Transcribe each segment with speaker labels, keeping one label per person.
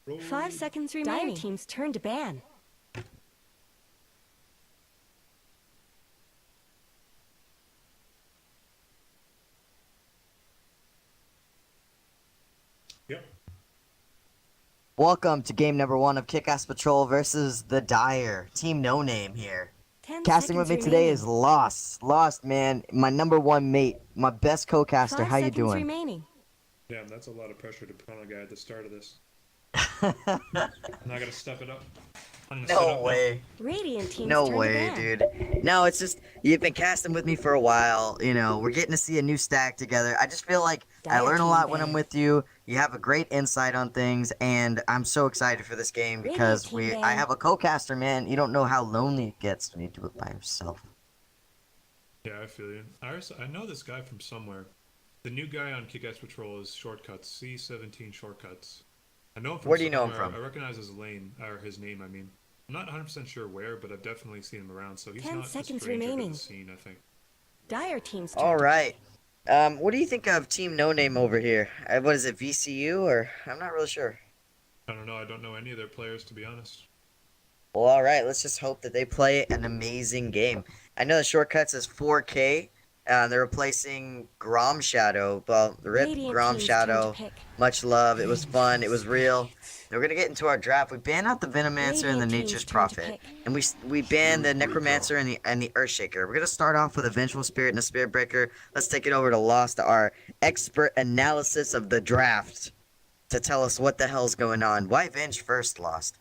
Speaker 1: Roll.
Speaker 2: 5 seconds remaining. Dire team's turn to ban.
Speaker 1: Yep.
Speaker 3: Welcome to game number 1 of Kick-Ass Patrol versus the Dire. Team No Name here.
Speaker 2: 10
Speaker 3: Casting with
Speaker 2: seconds
Speaker 3: me today
Speaker 2: remaining.
Speaker 3: is Lost. Lost, man. My number 1 mate. My best co-caster.
Speaker 2: 5
Speaker 3: How you
Speaker 2: seconds
Speaker 3: doing?
Speaker 2: remaining.
Speaker 1: Damn, that's a lot of pressure to put on a guy at the start of this. Now I gotta step it up. I'm gonna sit
Speaker 3: No
Speaker 1: up
Speaker 3: way.
Speaker 2: Radiant team's
Speaker 3: No
Speaker 2: turn
Speaker 3: way,
Speaker 2: to ban.
Speaker 3: dude. No, it's just, you've been casting with me for a while. You know, we're getting to see a new stack together. I just feel like I
Speaker 2: Dire
Speaker 3: learn a
Speaker 2: team
Speaker 3: lot when I'm
Speaker 2: ban.
Speaker 3: with you. You have a great insight on things, and I'm so excited for this game because
Speaker 2: Radiant team
Speaker 3: I
Speaker 2: ban.
Speaker 3: have a co-caster, man. You don't know how lonely it gets when you do it by yourself.
Speaker 1: Yeah, I feel you. I know this guy from somewhere. The new guy on Kick-Ass Patrol is Shortcuts. C17 Shortcuts. I know him from
Speaker 3: Where do you know him
Speaker 1: somewhere.
Speaker 3: from?
Speaker 1: I recognize his name, I mean. I'm not 100% sure where, but I've definitely seen him around, so he's
Speaker 2: 10
Speaker 1: not a
Speaker 2: seconds
Speaker 1: stranger to
Speaker 2: remaining.
Speaker 1: the scene, I think.
Speaker 2: Dire team's turn
Speaker 3: All
Speaker 2: to
Speaker 3: right. What do you think of Team No Name over here? What is it, VCU, or I'm not really sure.
Speaker 1: I don't know. I don't know any of their players, to be honest.
Speaker 3: Well, all right. Let's just hope that they play an amazing game. I know the Shortcuts is 4K. They're replacing Grom Shadow. Well, the RIP
Speaker 2: Radiant
Speaker 3: Grom
Speaker 2: team's turn to
Speaker 3: Shadow.
Speaker 2: pick.
Speaker 3: Much love. It was fun. It was real. We're gonna get into our draft. We banned out the Venomancer and the
Speaker 2: Radiant
Speaker 3: Nature's
Speaker 2: team's turn to
Speaker 3: Prophet,
Speaker 2: pick.
Speaker 3: and we banned the Necromancer and the Earthshaker. We're gonna start off with a Vengeful Spirit and a Spirit Breaker. Let's take it over to Lost, our expert analysis of the draft, to tell us what the hell's going on. Why Venge first, Lost?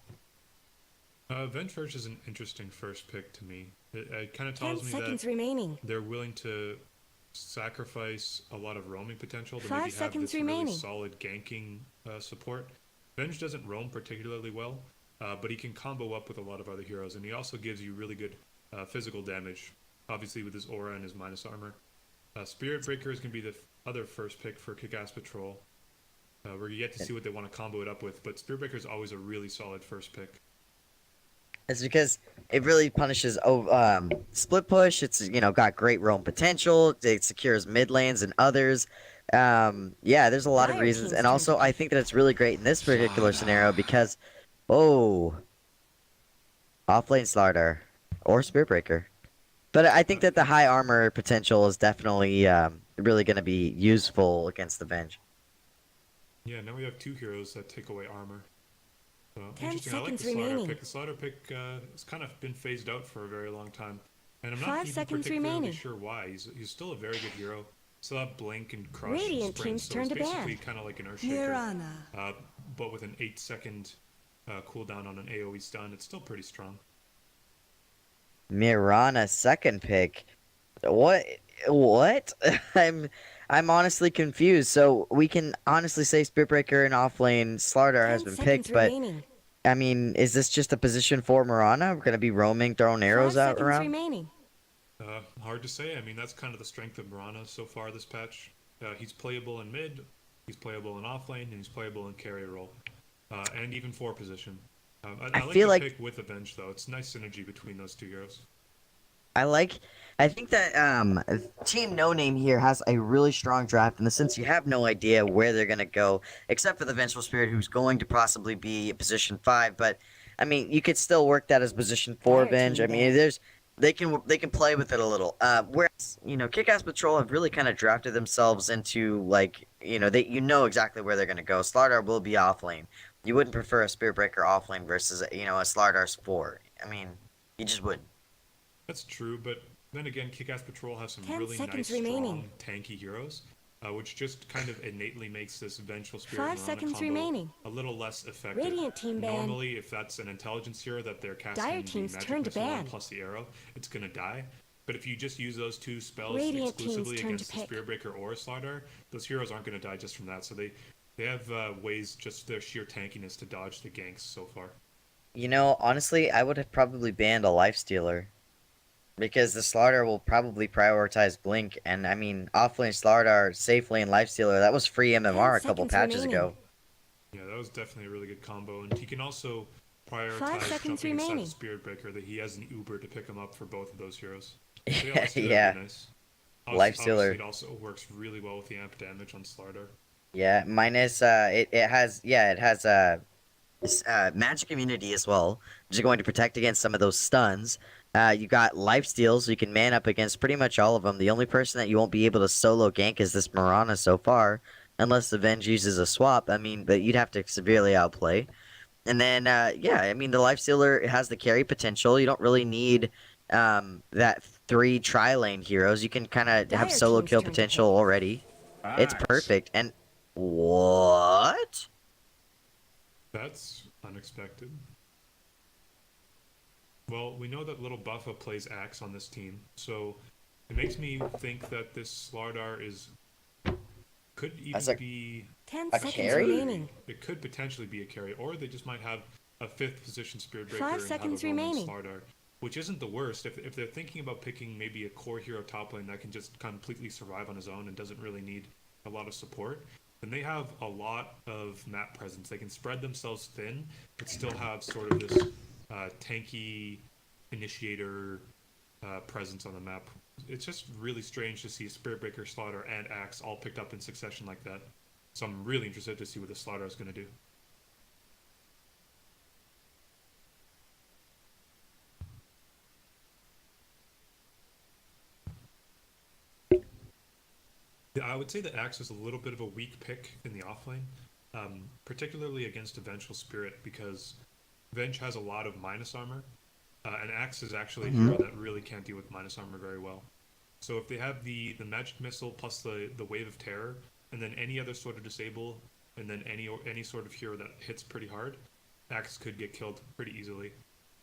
Speaker 1: Vengefurge is an interesting first pick to me. It kind of
Speaker 2: 10
Speaker 1: tells me
Speaker 2: seconds
Speaker 1: that
Speaker 2: remaining.
Speaker 1: they're willing to sacrifice a lot of roaming potential to
Speaker 2: 5
Speaker 1: maybe have
Speaker 2: seconds
Speaker 1: this really
Speaker 2: remaining.
Speaker 1: solid ganking support. Venge doesn't roam particularly well, but he can combo up with a lot of other heroes, and he also gives you really good physical damage, obviously with his aura and his minus armor. Spirit Breaker is going to be the other first pick for Kick-Ass Patrol. We're yet to see what they want to combo it up with, but Spirit Breaker is always a really solid first pick.
Speaker 3: It's because it really punishes split push. It's, you know, got great roam potential. It secures mid lanes and others. Yeah, there's a lot of
Speaker 2: Dire
Speaker 3: reasons,
Speaker 2: team's
Speaker 3: and
Speaker 2: turn
Speaker 3: also
Speaker 2: to
Speaker 3: I
Speaker 2: pick.
Speaker 3: think that it's really great in this particular scenario because, oh, offlane Slardar or Spirit Breaker. But I think that the high armor potential is definitely really going to be useful against the Venge.
Speaker 1: Yeah, now we have two heroes that take away armor.
Speaker 2: 10
Speaker 1: Interesting. I like
Speaker 2: seconds
Speaker 1: the Slaughter
Speaker 2: remaining.
Speaker 1: pick. The Slaughter pick has kind of been phased out for a very long time, and I'm
Speaker 2: 5
Speaker 1: not even
Speaker 2: seconds
Speaker 1: particularly
Speaker 2: remaining.
Speaker 1: sure why. He's still a very good hero. Still have Blink and Crush
Speaker 2: Radiant
Speaker 1: and Sprint,
Speaker 2: team's
Speaker 1: so
Speaker 2: turn
Speaker 1: it's
Speaker 2: to ban.
Speaker 1: basically kind of like an Earthshaker, but with an 8-second cooldown on an AoE stun. It's still pretty strong.
Speaker 3: Mirana second pick. What? What? I'm honestly confused. So we can honestly say Spirit Breaker and offlane Slardar has
Speaker 2: 10
Speaker 3: been
Speaker 2: seconds
Speaker 3: picked, but
Speaker 2: remaining.
Speaker 3: I mean, is this just a position for Mirana? We're gonna be roaming, throwing
Speaker 2: 5
Speaker 3: arrows out
Speaker 2: seconds
Speaker 3: around.
Speaker 2: remaining.
Speaker 1: Hard to say. I mean, that's kind of the strength of Mirana so far this patch. He's playable in mid, he's playable in offlane, and he's playable in carry role, and even 4 position. I like
Speaker 3: feel
Speaker 1: the
Speaker 3: like
Speaker 1: pick with Avenge though. It's nice synergy between those two heroes.
Speaker 3: I think that Team No Name here has a really strong draft in the sense you have no idea where they're gonna go, except for the Vengeful Spirit, who's going to possibly be position 5. But I mean, you could still work that as position 4
Speaker 2: Dire
Speaker 3: Venge.
Speaker 2: team
Speaker 3: I mean,
Speaker 2: ban.
Speaker 3: they can play with it a little. Whereas, you know, Kick-Ass Patrol have really kind of drafted themselves into, like, you know, they, you know exactly where they're gonna go. Slardar will be offlane. You wouldn't prefer a Spirit Breaker offlane versus, you know, a Slardar's 4. I mean, you just wouldn't.
Speaker 1: That's true, but then again, Kick-Ass Patrol has some
Speaker 2: 10
Speaker 1: really
Speaker 2: seconds
Speaker 1: nice,
Speaker 2: remaining.
Speaker 1: strong, tanky heroes, which just kind of innately makes this Vengeful Spirit
Speaker 2: 5
Speaker 1: Mirana
Speaker 2: seconds
Speaker 1: combo
Speaker 2: remaining.
Speaker 1: a little less effective.
Speaker 2: Radiant team ban.
Speaker 1: Normally, if that's an intelligence hero that they're
Speaker 2: Dire
Speaker 1: casting the
Speaker 2: team's
Speaker 1: magic
Speaker 2: turn to
Speaker 1: missile on
Speaker 2: ban.
Speaker 1: plus the arrow, it's gonna die. But if you just use those 2 spells
Speaker 2: Radiant team's
Speaker 1: exclusively
Speaker 2: turn to
Speaker 1: against the
Speaker 2: pick.
Speaker 1: Spirit Breaker or Slardar, those heroes aren't gonna die just from that. So they have ways, just their sheer tankiness, to dodge the ganks so far.
Speaker 3: You know, honestly, I would have probably banned a Lifestealer. Because the Slardar will probably prioritize Blink, and I mean, offlane Slardar, safe lane Lifestealer, that was free
Speaker 2: 10
Speaker 3: MMR a couple
Speaker 2: seconds
Speaker 3: patches
Speaker 2: remaining.
Speaker 3: ago.
Speaker 1: Yeah, that was definitely a really good combo, and he can also
Speaker 2: 5
Speaker 1: prioritize
Speaker 2: seconds
Speaker 1: jumping inside
Speaker 2: remaining.
Speaker 1: the Spirit Breaker. That he has an Uber to pick him up for both of those heroes. So yeah, let's do that.
Speaker 3: Yeah,
Speaker 1: Really nice.
Speaker 3: Lifestealer.
Speaker 1: Obviously, it also works really well with the amp damage on Slardar.
Speaker 3: Yeah, minus, it has Magic Immunity as well, which is going to protect against some of those stuns. You got Life Steal, so you can man up against pretty much all of them. The only person that you won't be able to solo gank is this Mirana so far, unless the Venge uses a swap. I mean, but you'd have to severely outplay. And then, yeah, I mean, the Life Stealer has the carry potential. You don't really need that 3 tri-lane heroes. You can kind of have
Speaker 2: Dire
Speaker 3: solo
Speaker 2: team's
Speaker 3: kill
Speaker 2: turn to
Speaker 3: potential
Speaker 2: pick.
Speaker 3: already. It's perfect. And what?
Speaker 1: That's unexpected. Well, we know that little Buffa plays Axe on this team, so it makes me think that this Slardar could
Speaker 3: As
Speaker 1: even
Speaker 3: a-
Speaker 1: be
Speaker 2: 10
Speaker 3: A
Speaker 2: seconds
Speaker 3: carry?
Speaker 2: remaining.
Speaker 1: it could potentially be a carry, or they just might have a 5th position Spirit Breaker
Speaker 2: 5
Speaker 1: and have
Speaker 2: seconds
Speaker 1: a roaming
Speaker 2: remaining.
Speaker 1: Slardar, which isn't the worst. If they're thinking about picking maybe a core hero top lane that can just completely survive on his own and doesn't really need a lot of support, then they have a lot of map presence. They can spread themselves thin, but still have sort of this tanky initiator presence on the map. It's just really strange to see Spirit Breaker, Slaughter, and Axe all picked up in succession like that. So I'm really interested to see what the Slaughter is going to do. Yeah, I would say that Axe is a little bit of a weak pick in the offlane, particularly against a Vengeful Spirit, because Venge has a lot of minus armor, and Axe is actually a hero that really can't deal with minus armor very well. So if they have the Magic Missile plus the Wave of Terror, and then any other sort of disable, and then any sort of hero that hits pretty hard, Axe could get killed pretty easily.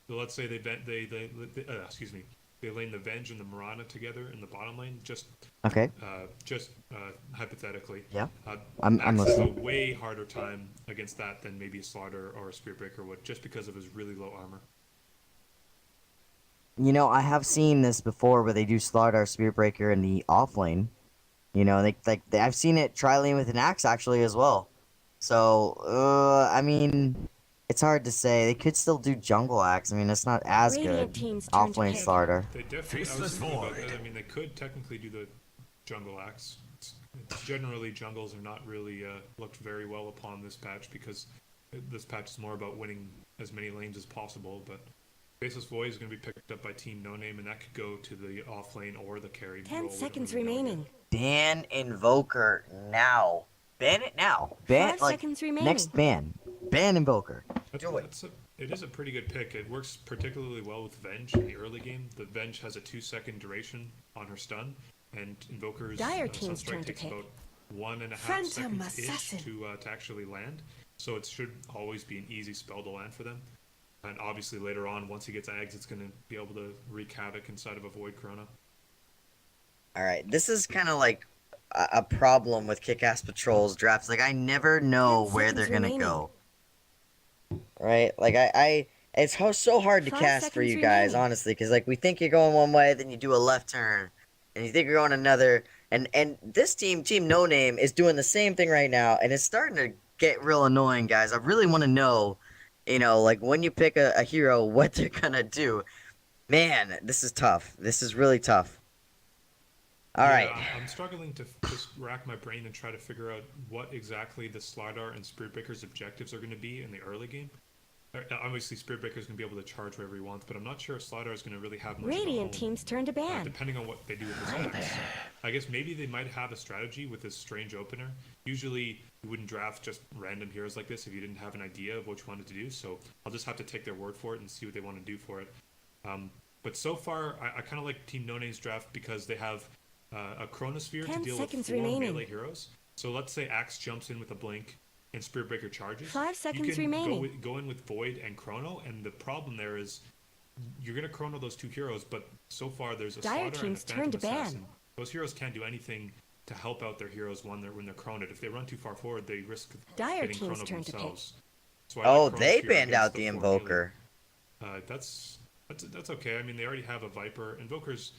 Speaker 1: So let's say they lane the Venge and the Mirana together in the bottom lane, just
Speaker 3: Okay.
Speaker 1: hypothetically.
Speaker 3: Yeah.
Speaker 1: I'm
Speaker 3: I'm
Speaker 1: Axe has a
Speaker 3: listening.
Speaker 1: way harder time against that than maybe a Slaughter or a Spirit Breaker would, just because of his really low armor.
Speaker 3: You know, I have seen this before where they do Slardar Spirit Breaker in the off lane. You know, I've seen it tri-lane with an Axe actually as well. So, I mean, it's hard to say. They could still do Jungle Axe. I mean, it's not as
Speaker 2: Radiant
Speaker 3: good.
Speaker 2: team's turn
Speaker 3: Off
Speaker 2: to
Speaker 3: lane
Speaker 2: pick.
Speaker 3: Slardar.
Speaker 1: They definitely. I was thinking about that. I mean, they could technically do the jungle axe. Generally, jungles are not really looked very well upon this patch, because this patch is more about winning as many lanes as possible. But Faceless Void is going to be picked up by Team No Name, and that could go to the off lane or the carry.
Speaker 2: 10
Speaker 1: role. We don't
Speaker 2: seconds
Speaker 1: really know yet.
Speaker 2: remaining.
Speaker 3: Ban Invoker now. Ban it now. Ban
Speaker 2: 5
Speaker 3: like
Speaker 2: seconds remaining.
Speaker 3: next ban. Ban Invoker.
Speaker 1: It is a pretty good pick. It works particularly well with Venge in the early game. The Venge has a 2-second duration on her stun, and Invoker's
Speaker 2: Dire team's
Speaker 1: Sunstrike
Speaker 2: turn to
Speaker 1: takes
Speaker 2: pick.
Speaker 1: about 1.5
Speaker 2: Phantom
Speaker 1: seconds-ish
Speaker 2: Assassin.
Speaker 1: to actually land. So it should always be an easy spell to land for them. And obviously later on, once he gets Ags, it's going to be able to wreak havoc inside of a Void Corona.
Speaker 3: All right, this is kind of like a problem with Kick-Ass Patrol's drafts. Like, I never know
Speaker 2: 10
Speaker 3: where they're
Speaker 2: seconds
Speaker 3: gonna
Speaker 2: remaining.
Speaker 3: go. Right? Like, it's so hard to
Speaker 2: 5
Speaker 3: cast for
Speaker 2: seconds
Speaker 3: you guys,
Speaker 2: remaining.
Speaker 3: honestly, because like we think you're going one way, then you do a left turn, and you think you're going another, and this Team No Name, is doing the same thing right now, and it's starting to get real annoying, guys. I really want to know, you know, like when you pick a hero, what they're gonna do. Man, this is tough. This is really tough. All
Speaker 1: Yeah,
Speaker 3: right.
Speaker 1: I'm struggling to just rack my brain and try to figure out what exactly the Slardar and Spirit Breaker's objectives are going to be in the early game. Obviously, Spirit Breaker is going to be able to charge wherever he wants, but I'm not sure if Slardar is going to really have much of a
Speaker 2: Radiant
Speaker 1: home,
Speaker 2: team's turn to ban.
Speaker 1: depending on what they do with this axe. I guess maybe they might have a strategy with this strange opener. Usually, you wouldn't draft just random heroes like this if you didn't have an idea of what you wanted to do, so I'll just have to take their word for it and see what they want to do for it. But so far, I kind of like Team No Name's draft because they have a Chronosphere to
Speaker 2: 10
Speaker 1: deal with
Speaker 2: seconds
Speaker 1: 4
Speaker 2: remaining.
Speaker 1: melee heroes. So let's say Axe jumps in with a blink and Spirit Breaker charges.
Speaker 2: 5 seconds
Speaker 1: you can
Speaker 2: remaining.
Speaker 1: go in with Void and Chrono, and the problem there is you're going to Chrono those 2 heroes, but so far there's a
Speaker 2: Dire
Speaker 1: Slaughter and a
Speaker 2: team's
Speaker 1: Phantom
Speaker 2: turn to ban.
Speaker 1: Assassin. Those heroes can't do anything to help out their heroes when they're chronoed. If they run too far forward, they risk
Speaker 2: Dire
Speaker 1: getting
Speaker 2: team's
Speaker 1: chronoed
Speaker 2: turn to pick.
Speaker 1: themselves. So I
Speaker 3: Oh,
Speaker 1: like
Speaker 3: they
Speaker 1: Chronosphere
Speaker 3: banned
Speaker 1: against
Speaker 3: out the
Speaker 1: 4 melee.
Speaker 3: Invoker.
Speaker 1: That's okay. I mean, they already have a Viper. Invoker's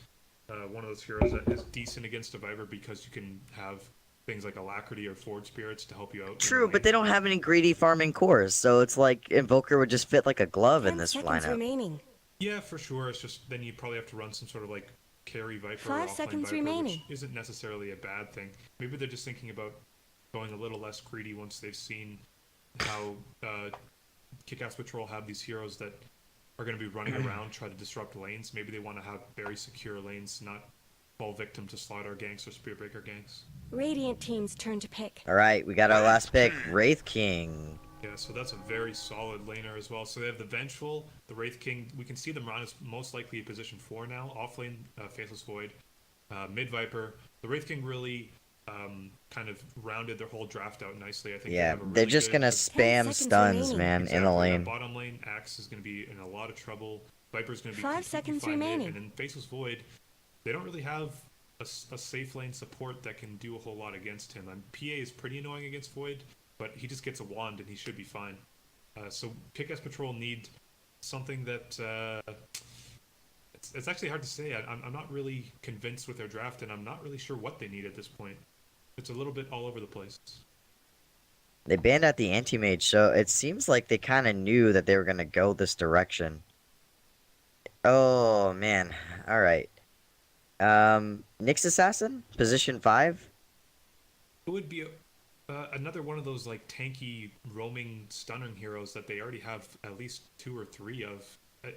Speaker 1: one of those heroes that is decent against a Viper because you can have things like Alacrity or Forward Spirits to help you out. in the
Speaker 3: True, but
Speaker 1: lane.
Speaker 3: they don't have any greedy farming cores, so it's like Invoker would just fit like a glove in
Speaker 2: 10
Speaker 3: this
Speaker 2: seconds
Speaker 3: lineup.
Speaker 2: remaining.
Speaker 1: Yeah, for sure. It's just then you probably have to run some sort of like carry Viper
Speaker 2: 5
Speaker 1: or offlane
Speaker 2: seconds
Speaker 1: Viper,
Speaker 2: remaining.
Speaker 1: which isn't necessarily a bad thing. Maybe they're just thinking about going a little less greedy once they've seen how Kick-Ass Patrol have these heroes that are going to be running around, try to disrupt lanes. Maybe they want to have very secure lanes, not fall victim to Slardar ganks or Spearbreaker ganks.
Speaker 2: Radiant team's turn to pick.
Speaker 3: All right, we got our last pick, Wraith King.
Speaker 1: Yeah, so that's a very solid laner as well. So they have the Vengeful, the Wraith King. We can see them run as most likely position 4 now. Offlane, Faceless Void, mid Viper. The Wraith King really kind of rounded their whole draft out nicely. I think.
Speaker 3: Yeah,
Speaker 1: they have a
Speaker 3: they're
Speaker 1: really
Speaker 3: just
Speaker 1: good-
Speaker 3: gonna
Speaker 2: 10
Speaker 3: spam
Speaker 2: seconds
Speaker 3: stuns,
Speaker 2: remaining.
Speaker 3: man, in the
Speaker 1: Exactly,
Speaker 3: lane.
Speaker 1: Bottom lane, Axe is going to be in a lot of trouble. Viper's going to be
Speaker 2: 5
Speaker 1: completely
Speaker 2: seconds
Speaker 1: fine mid,
Speaker 2: remaining.
Speaker 1: and then Faceless Void, they don't really have a safe lane support that can do a whole lot against him. PA is pretty annoying against Void, but he just gets a wand and he should be fine. So Kick-Ass Patrol need something that it's actually hard to say. I'm not really convinced with their draft, and I'm not really sure what they need at this point. It's a little bit all over the place.
Speaker 3: They banned out the anti-mage, so it seems like they kind of knew that they were gonna go this direction. Oh man, all right. Nyx Assassin, position 5.
Speaker 1: It would be another one of those like tanky roaming stunning heroes that they already have at least 2 or 3 of.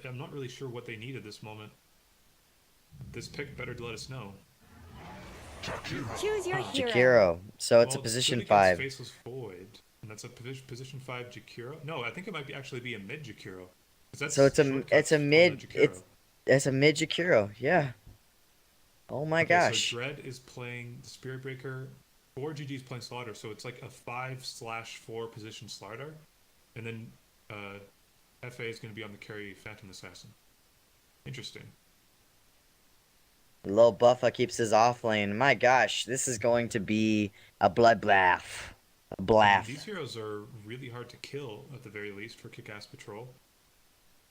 Speaker 1: I'm not really sure what they need at this moment. This pick better let us know.
Speaker 2: Choose your hero.
Speaker 3: Jakiro, so it's a
Speaker 1: Well,
Speaker 3: position
Speaker 1: good against
Speaker 3: 5.
Speaker 1: Faceless Void, and that's a position 5 Jakiro. No, I think it might actually be a mid Jakiro. 'Cause that's
Speaker 3: So it's a
Speaker 1: shortcuts on the
Speaker 3: mid
Speaker 1: Jakiro.
Speaker 3: it's a mid Jakiro, yeah. Oh my
Speaker 1: Okay,
Speaker 3: gosh.
Speaker 1: So Dread is playing the Spirit Breaker. 4GG is playing Slaughter, so it's like a 5/4 position Slaughter, and then FA is going to be on the carry Phantom Assassin. Interesting.
Speaker 3: Low Buffa keeps his off lane. My gosh, this is going to be a bloodbath. A blath.
Speaker 1: These heroes are really hard to kill at the very least for Kick-Ass Patrol.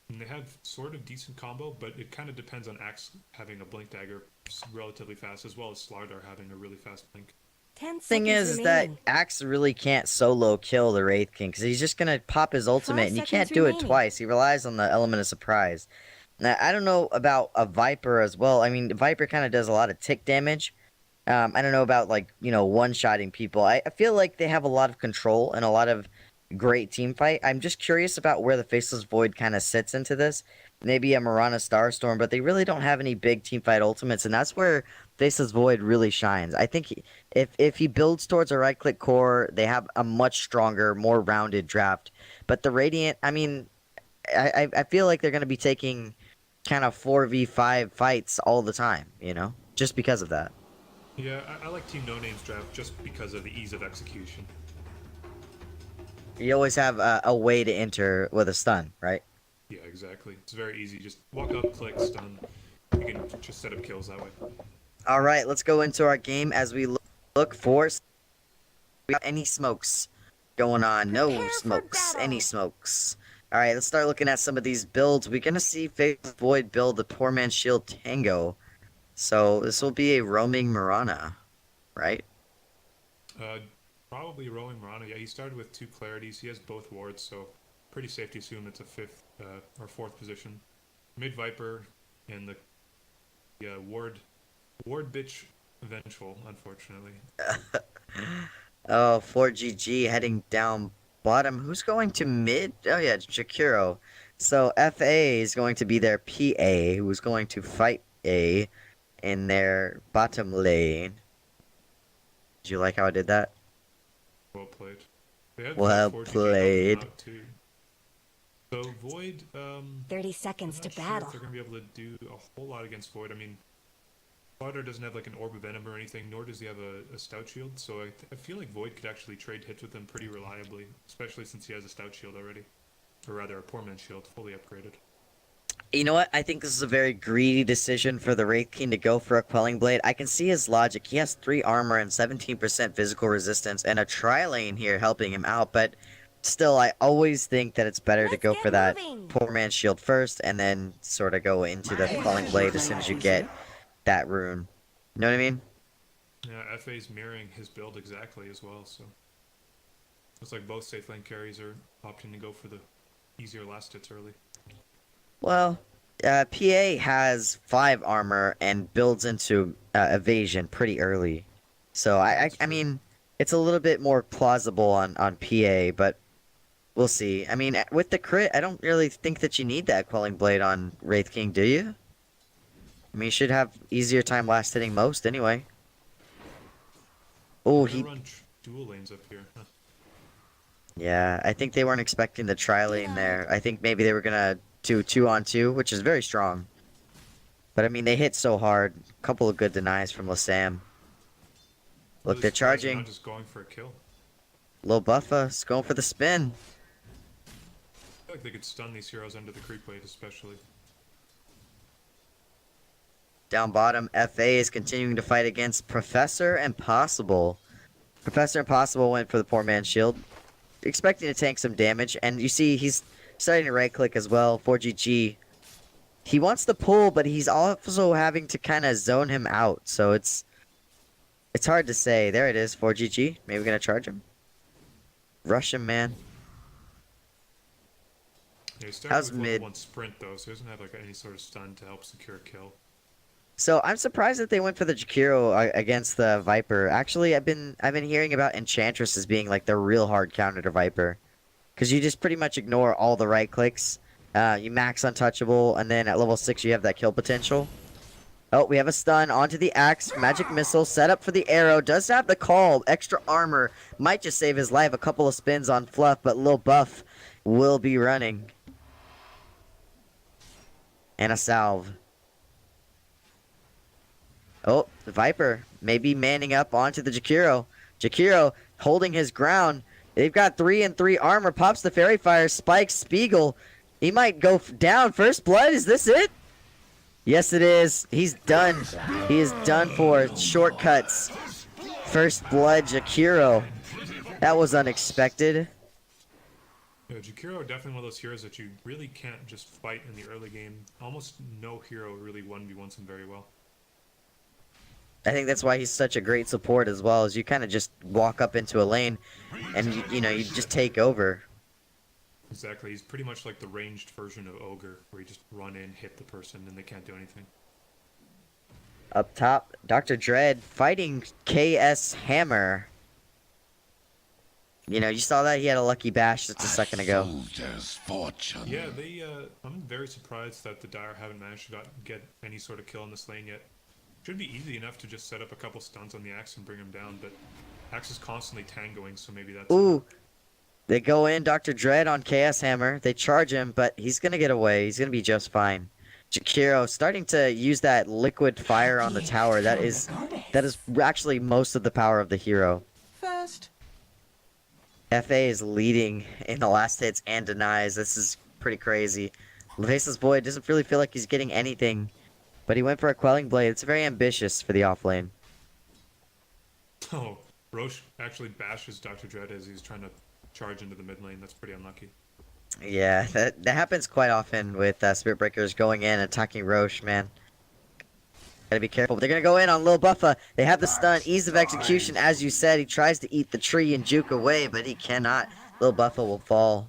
Speaker 1: And they have sort of decent combo, but it kind of depends on Axe having a Blink Dagger relatively fast, as well as Slardar having a really fast Blink.
Speaker 2: 10
Speaker 3: Thing
Speaker 2: seconds
Speaker 3: is that
Speaker 2: remaining.
Speaker 3: Axe really can't solo kill the Wraith King because he's just gonna pop his ultimate,
Speaker 2: 5
Speaker 3: and you
Speaker 2: seconds
Speaker 3: can't do it
Speaker 2: remaining.
Speaker 3: twice. He relies on the element of surprise. Now, I don't know about a Viper as well. I mean, Viper kind of does a lot of tick damage. I don't know about like one-shotting people. I feel like they have a lot of control and a lot of great team fight. I'm just curious about where the Faceless Void kind of sits into this. Maybe a Mirana Starstorm, but they really don't have any big team fight ultimates, and that's where Faceless Void really shines. I think if he builds towards a right-click core, they have a much stronger, more rounded draft. But the Radiant, I mean, I feel like they're going to be taking kind of 4v5 fights all the time, just because of that.
Speaker 1: Yeah, I like Team No Name's draft just because of the ease of execution.
Speaker 3: You always have a way to enter with a stun, right?
Speaker 1: Yeah, exactly. It's very easy. Just walk up, click, stun. You can just set up kills that way.
Speaker 3: All right, let's go into our game as we look for any smokes going on. No
Speaker 2: Prepare for
Speaker 3: smokes.
Speaker 2: battle.
Speaker 3: Any smokes. All right, let's start looking at some of these builds. We're going to see Faceless Void build the Poor Man's Shield Tango. So this will be a roaming Mirana, right?
Speaker 1: Probably roaming Mirana. Yeah, he started with 2 clarities. He has both wards, so pretty safe to assume it's a 5th or 4th position. Mid Viper and the ward bitch Vengeful, unfortunately.
Speaker 3: Oh, 4GG heading down bottom. Who's going to mid? Oh yeah, it's Jakiro. So FA is going to be their PA, who's going to fight A in their bottom lane. Did you like how I did that?
Speaker 1: Well played. They have
Speaker 3: Well
Speaker 1: 4GG
Speaker 3: played.
Speaker 1: out too. So Void,
Speaker 2: 30
Speaker 1: I'm
Speaker 2: seconds
Speaker 1: not
Speaker 2: to
Speaker 1: sure
Speaker 2: battle.
Speaker 1: if they're gonna be able to do a whole lot against Void. I mean, Slaughter doesn't have like an Orb of Venom or anything, nor does he have a Stout Shield. So I feel like Void could actually trade hits with him pretty reliably, especially since he has a Stout Shield already, or rather a Poor Man's Shield, fully upgraded.
Speaker 3: You know what? I think this is a very greedy decision for the Wraith King to go for a Quelling Blade. I can see his logic. He has 3 armor and 17% physical resistance and a tri-lane here helping him out, but still, I always think that it's better to
Speaker 2: Let's
Speaker 3: go
Speaker 2: get
Speaker 3: for that
Speaker 2: moving.
Speaker 3: Poor Man's Shield first and then sort of go into the Quelling Blade as soon as you get that rune. You know what I mean?
Speaker 1: Yeah, FA's mirroring his build exactly as well, so looks like both safe lane carries are opting to go for the easier last hits early.
Speaker 3: Well, PA has 5 armor and builds into evasion pretty early. So, I
Speaker 1: That's true.
Speaker 3: mean, it's a little bit more plausible on PA, but We'll see. I mean, with the crit, I don't really think that you need that Quelling Blade on Wraith King, do you? I mean, you should have easier time last hitting most anyway. Oh,
Speaker 1: They're
Speaker 3: he...
Speaker 1: gonna run dual lanes up here. Huh.
Speaker 3: Yeah, I think they weren't expecting the tri-lane there. I think maybe they were gonna do 2-on-2, which is very strong. But I mean, they hit so hard. A couple of good denies from Lasam. Look,
Speaker 1: Really
Speaker 3: they're
Speaker 1: surprised
Speaker 3: charging.
Speaker 1: Not just going for a kill.
Speaker 3: Lil Buffa is going for the spin.
Speaker 1: I feel like they could stun these heroes under the creep wave, especially.
Speaker 3: Down bottom, FA is continuing to fight against Professor Impossible. Professor Impossible went for the poor man's shield, expecting to tank some damage, and you see he's starting to right-click as well. 4GG. He wants the pull, but he's also having to kind of zone him out, so it's hard to say. There it is, 4GG. Maybe we're gonna charge him. Rush him, man.
Speaker 1: Yeah, he started
Speaker 3: How's
Speaker 1: with
Speaker 3: mid?
Speaker 1: level 1 sprint though, so he doesn't have like any sort of stun to help secure a kill.
Speaker 3: So I'm surprised that they went for the Jakiro against the Viper. Actually, I've been hearing about Enchantress as being like the real hard counter to Viper, because you just pretty much ignore all the right clicks. You max untouchable, and then at level 6 you have that kill potential. Oh, we have a stun onto the axe. Magic missile set up for the arrow. Does have the call. Extra armor might just save his life. A couple of spins on Fluff, but Lil Buff will be running. And a salve. Oh, the Viper maybe manning up onto the Jakiro. Jakiro holding his ground. They've got 3-3 armor. Pops the Fairy Fire. Spikes Spiegel. He might go down. First blood. Is this it? Yes, it is. He's done. He is done for. Shortcuts. First blood, Jakiro. That was unexpected.
Speaker 1: Yeah, Jakiro definitely one of those heroes that you really can't just fight in the early game. Almost no hero really 1v1s him very well.
Speaker 3: I think that's why he's such a great support as well, as you kind of just walk up into a lane and, you know, you just take over.
Speaker 1: Exactly, he's pretty much like the ranged version of Ogre, where you just run in, hit the person, and they can't do anything.
Speaker 3: Up top, Dr. Dread fighting KS Hammer. You know, you saw that? He had a lucky bash just a second ago.
Speaker 4: Soldier's fortune.
Speaker 1: Yeah, I'm very surprised that the Dire haven't managed to get any sort of kill in this lane yet. Should be easy enough to just set up a couple stuns on the Axe and bring him down, but Axe is constantly tangoing, so maybe that's...
Speaker 3: Ooh. They go in, Dr. Dread on KS Hammer. They charge him, but he's going to get away. He's going to be just fine. Jakiro starting to use that liquid fire on the tower. That is actually most of the power of the hero.
Speaker 4: First.
Speaker 3: FA is leading in the last hits and denies. This is pretty crazy. Faceless Void doesn't really feel like he's getting anything, but he went for a Quelling Blade. It's very ambitious for the offlane.
Speaker 1: Oh, Roche actually bashes Dr. Dread as he's trying to charge into the mid lane. That's pretty unlucky.
Speaker 3: Yeah, that happens quite often with Spirit Breakers going in and attacking Roche, man. Gotta be careful. But they're gonna go in on Lil Buffa. They have the stun, ease of execution, as you said. He tries to eat the tree and juke away, but he cannot. Lil Buffa will fall.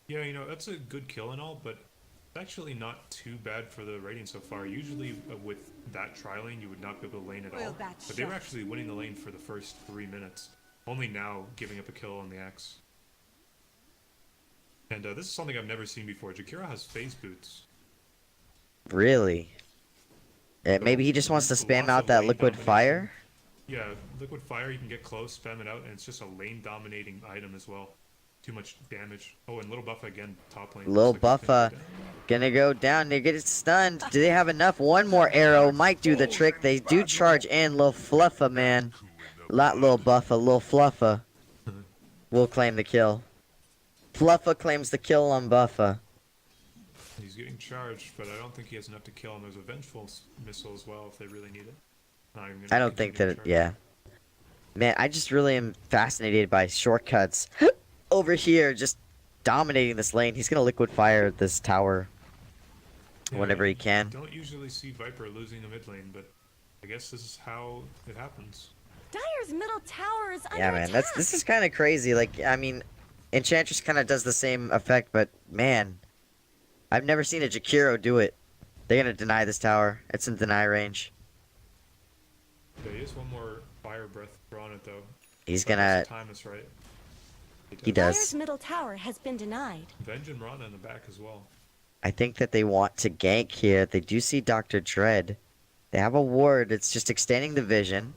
Speaker 1: Yeah, you know, that's a good kill and all, but it's actually not too bad for the rating so far. Usually with that tri-lane, you would not be able to lane at all. But they were actually winning the lane for the first 3 minutes. Only now giving up a kill on the Axe. And this is something I've never seen before. Jakiro has phase boots.
Speaker 3: Really? Maybe he just wants to spam
Speaker 1: Lots
Speaker 3: out
Speaker 1: of
Speaker 3: that
Speaker 1: lane
Speaker 3: liquid
Speaker 1: domination.
Speaker 3: fire?
Speaker 1: Yeah, liquid fire, you can get close, spam it out, and it's just a lane dominating item as well. Too much damage. Oh, and Little Buffa again, top lane.
Speaker 3: Lil
Speaker 1: Looks like he's
Speaker 3: Buffa gonna go down. They get it stunned. Do they have enough? One more arrow might do the trick. They do charge in. Lil Fluffa, man. Not Lil Buffa, Lil Fluffa will claim the kill. Fluffa claims the kill on Buffa.
Speaker 1: He's getting charged, but I don't think he has enough to kill him. There's a Vengeful Missile as well if they really need it. Not even gonna
Speaker 3: I don't think that,
Speaker 1: continue to
Speaker 3: yeah. Man, I just really am fascinated by shortcuts. Over here, just dominating this lane. He's gonna liquid fire this tower
Speaker 1: charge.
Speaker 3: whenever he
Speaker 1: You
Speaker 3: can.
Speaker 1: don't usually see Viper losing the mid lane, but I guess this is how it happens.
Speaker 2: Dire's middle tower is under
Speaker 3: Yeah, man,
Speaker 2: attack.
Speaker 3: this is kind of crazy. Like, I mean, Enchantress kind of does the same effect, but man, I've never seen a Jakiro do it. They're gonna deny this tower. It's in deny range.
Speaker 1: There is one more Fire Breath drawn it though.
Speaker 3: He's
Speaker 1: But I guess
Speaker 3: gonna.
Speaker 1: the time is right. They
Speaker 3: He
Speaker 2: Dire's
Speaker 3: does.
Speaker 2: middle tower has been denied.
Speaker 1: Venge and Rana in the back as well.
Speaker 3: I think that they want to gank here. They do see Dr. Dread. They have a ward. It's just extending the vision.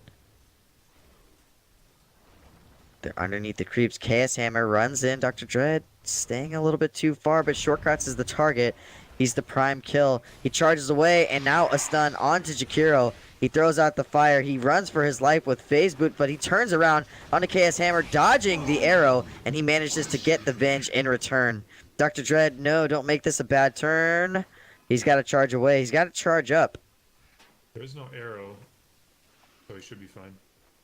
Speaker 3: They're underneath the creeps. Chaos Hammer runs in. Dr. Dread staying a little bit too far, but Shortcuts is the target. He's the prime kill. He charges away, and now a stun onto Jakiro. He throws out the fire. He runs for his life with Phase Boot, but he turns around onto Chaos Hammer, dodging the arrow, and he manages to get the Venge in return. Dr. Dread, no, don't make this a bad turn. He's got to charge away. He's got to charge up.
Speaker 1: There is no arrow, so he should be fine.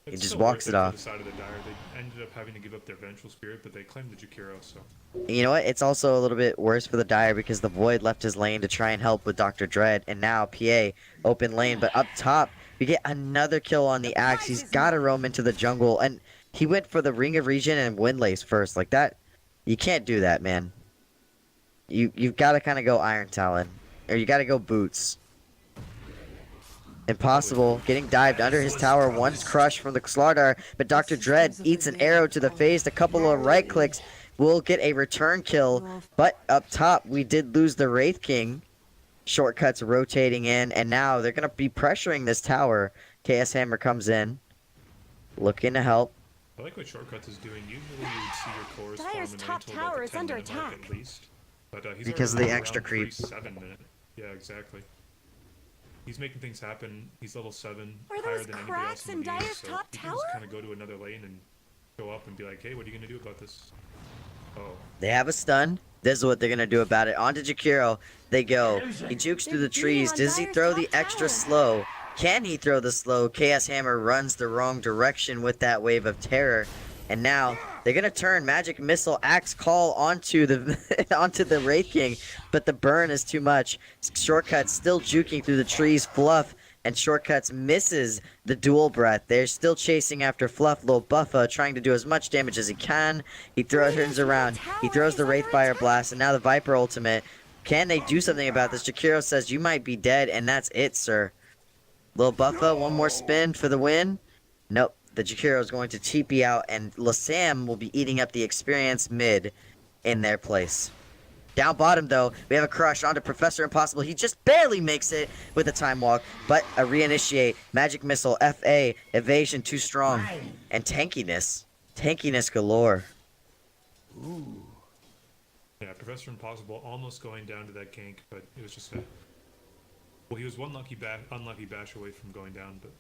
Speaker 3: He
Speaker 1: It's
Speaker 3: just
Speaker 1: still
Speaker 3: walks
Speaker 1: worth
Speaker 3: it
Speaker 1: for
Speaker 3: off.
Speaker 1: The side of the Dire. They ended up having to give up their Vengeful Spirit, but they claimed the Jakiro, so...
Speaker 3: You know what? It's also a little bit worse for the Dire because the Void left his lane to try and help with Dr. Dread, and now PA open lane. But up top, we get another kill on the Axe. He's got to roam into the jungle, and he went for the Ring of Regen and Windlace first. Like that, you can't do that, man. You've got to kind of go Iron Talon, or you got to go Boots. Impossible, getting dived under his tower, once crushed from the Slardar, but Dr. Dread eats an arrow to the face, a couple of right clicks, will get a return kill, but up top, we did lose the Wraith King. Shortcuts rotating in, and now they're going to be pressuring this tower. Chaos Hammer comes in, looking to help.
Speaker 1: I like what Shortcuts is doing. Usually you would see your cores farm
Speaker 2: Dire's
Speaker 1: in
Speaker 2: top
Speaker 1: until about
Speaker 2: tower
Speaker 1: the
Speaker 2: is
Speaker 1: 10
Speaker 2: under
Speaker 1: minute mark
Speaker 2: attack.
Speaker 1: at least. But he's
Speaker 3: Because of
Speaker 1: already
Speaker 3: the
Speaker 1: around
Speaker 3: extra creep.
Speaker 1: 7 minute. Yeah, exactly. He's making things happen. He's level 7,
Speaker 2: Are
Speaker 1: higher
Speaker 2: those
Speaker 1: than anybody else
Speaker 2: cracks
Speaker 1: in
Speaker 2: in
Speaker 1: the game,
Speaker 2: Dire's
Speaker 1: so
Speaker 2: top
Speaker 1: he can just
Speaker 2: tower?
Speaker 1: kind of go to another lane and go up and be like, hey, what are you going to do about this? Oh,
Speaker 3: They have a stun. This is what they're going to do about it. Onto Jakiro. They go. He jukes through the trees. Does he throw the extra slow? Can he throw the slow? Chaos Hammer runs the wrong direction with that wave of terror. And now they're going to turn Magic Missile Axe Call onto the onto the Wraith King, but the burn is too much. Shortcuts still juking through the trees. Fluff and Shortcuts misses the dual breath. They're still chasing after Fluff. Lil Buffa trying to do as much damage as he can. He turns around. He throws the Wraithfire Blast, and now the Viper Ultimate. Can they do something about this? Jakiro says, you might be dead, and that's it, sir. Lil Buffa, one more spin for the win. Nope. The Jakiro is going to TP out, and Lasam will be eating up the experience mid in their place. Down bottom, though, we have a crush onto Professor Impossible. He just barely makes it with a time walk, but a reinitiate, Magic Missile, FA, evasion too strong, and tankiness. Tankiness galore.
Speaker 1: yeah, Professor Impossible almost going down to that gank, but it was just a... Well, he was one unlucky bash away from going down, but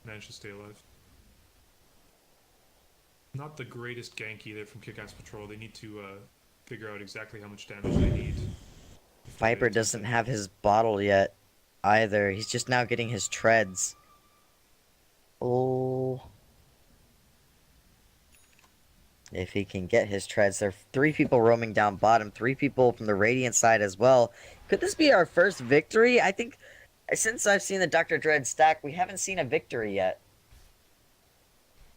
Speaker 1: managed to stay alive. Not the greatest gank either from Kick-Ass Patrol. They need to figure out exactly how much damage they need.
Speaker 3: Viper doesn't have his bottle yet either. He's just now getting his treads. Oh. If he can get his treads. There are 3 people roaming down bottom. 3 people from the Radiant side as well. Could this be our first victory? I think since I've seen the Dr. Dread stack, we haven't seen a victory yet.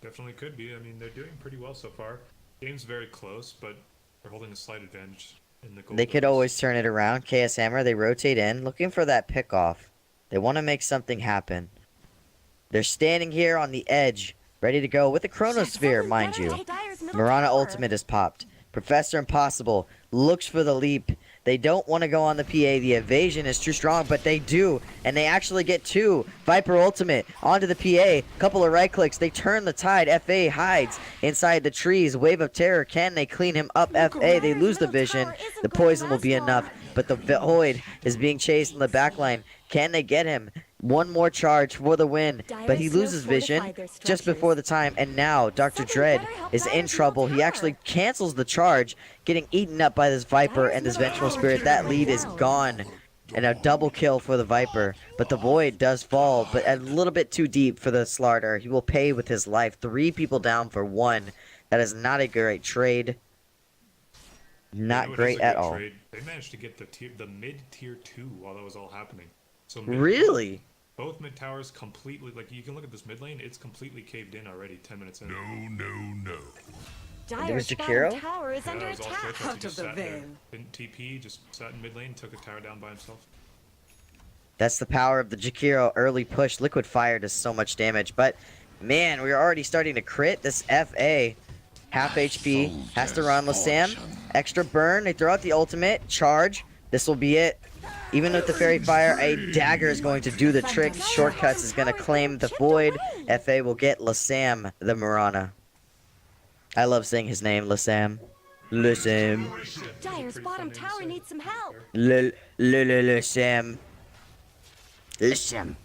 Speaker 1: Definitely could be. I mean, they're doing pretty well so far. Game's very close, but they're holding a slight advantage in the goal.
Speaker 3: They could always turn it around. Chaos Hammer, they rotate in, looking for that pick-off. They want to make something happen. They're standing here on the edge, ready to go with a Chronosphere, mind you. Mirana Ultimate is popped. Professor Impossible looks for the leap. They don't want to go on the PA. The evasion is too strong, but they do. And they actually get 2. Viper Ultimate onto the PA. Couple of right clicks. They turn the tide. FA hides inside the trees. Wave of Terror. Can they clean him up? FA. They lose the vision. The poison will be enough. But the Void is being chased in the backline. Can they get him? One more charge for the win, but he loses vision just before the time, and now Dr. Dread is in trouble. He actually cancels the charge, getting eaten up by this Viper and this Vengeful Spirit. That lead is gone, and a double kill for the Viper, but the Void does fall, but a little bit too deep for the Slardar. He will pay with his life. 3 people down for 1. That is not a great trade. Not great at all.
Speaker 1: Trade. They managed to get the mid tier 2 while that was all happening. So
Speaker 3: Really?
Speaker 1: Both mid towers completely, like, you can look at this mid lane, it's completely caved in already 10 minutes in.
Speaker 4: No.
Speaker 2: Dire's
Speaker 3: Jakiro?
Speaker 2: bottom tower is
Speaker 1: Yeah,
Speaker 2: under
Speaker 1: it was all
Speaker 2: attack.
Speaker 1: Shortcuts. He
Speaker 5: Out
Speaker 1: just
Speaker 5: of the
Speaker 1: sat there.
Speaker 5: veil.
Speaker 1: Didn't TP, just sat in mid lane, took a tower down by himself.
Speaker 3: That's the power of the Jakiro early push. Liquid Fire does so much damage, but man, we're already starting to crit. This FA half HP, has to run. Lasam, extra burn. They throw out the ultimate, charge. This will be it. Even with the Fairy Fire, a dagger is going to do the trick. Shortcuts is going to claim the void. FA will get Lasam the Mirana. I love saying his name, Lasam. Lasam.
Speaker 2: Dire's bottom tower needs some help.
Speaker 3: Lasam. Lasam.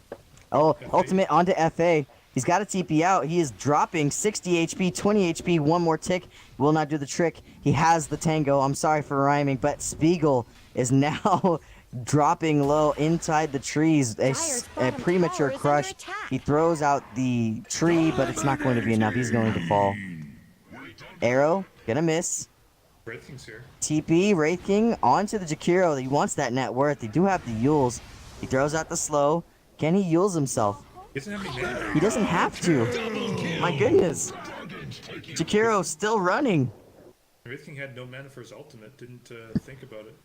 Speaker 3: Oh, ultimate onto FA. He's got a TP out. He is dropping 60 HP, 20 HP. One more tick will not do the trick. He has the tango. I'm sorry for rhyming, but Spiegel is now dropping low inside the trees. A premature crush. He throws out the tree, but it's not going to be enough. He's going to fall. Arrow, gonna miss.
Speaker 1: Wraith King's here.
Speaker 3: TP, Wraith King onto the Jakiro. He wants that net worth. They do have the Yules. He throws out the slow. Can he Yules himself?
Speaker 1: He doesn't have any mana.
Speaker 3: He doesn't have to. My goodness. Jakiro still running.
Speaker 1: Wraith King had no mana for his ultimate. Didn't think about it.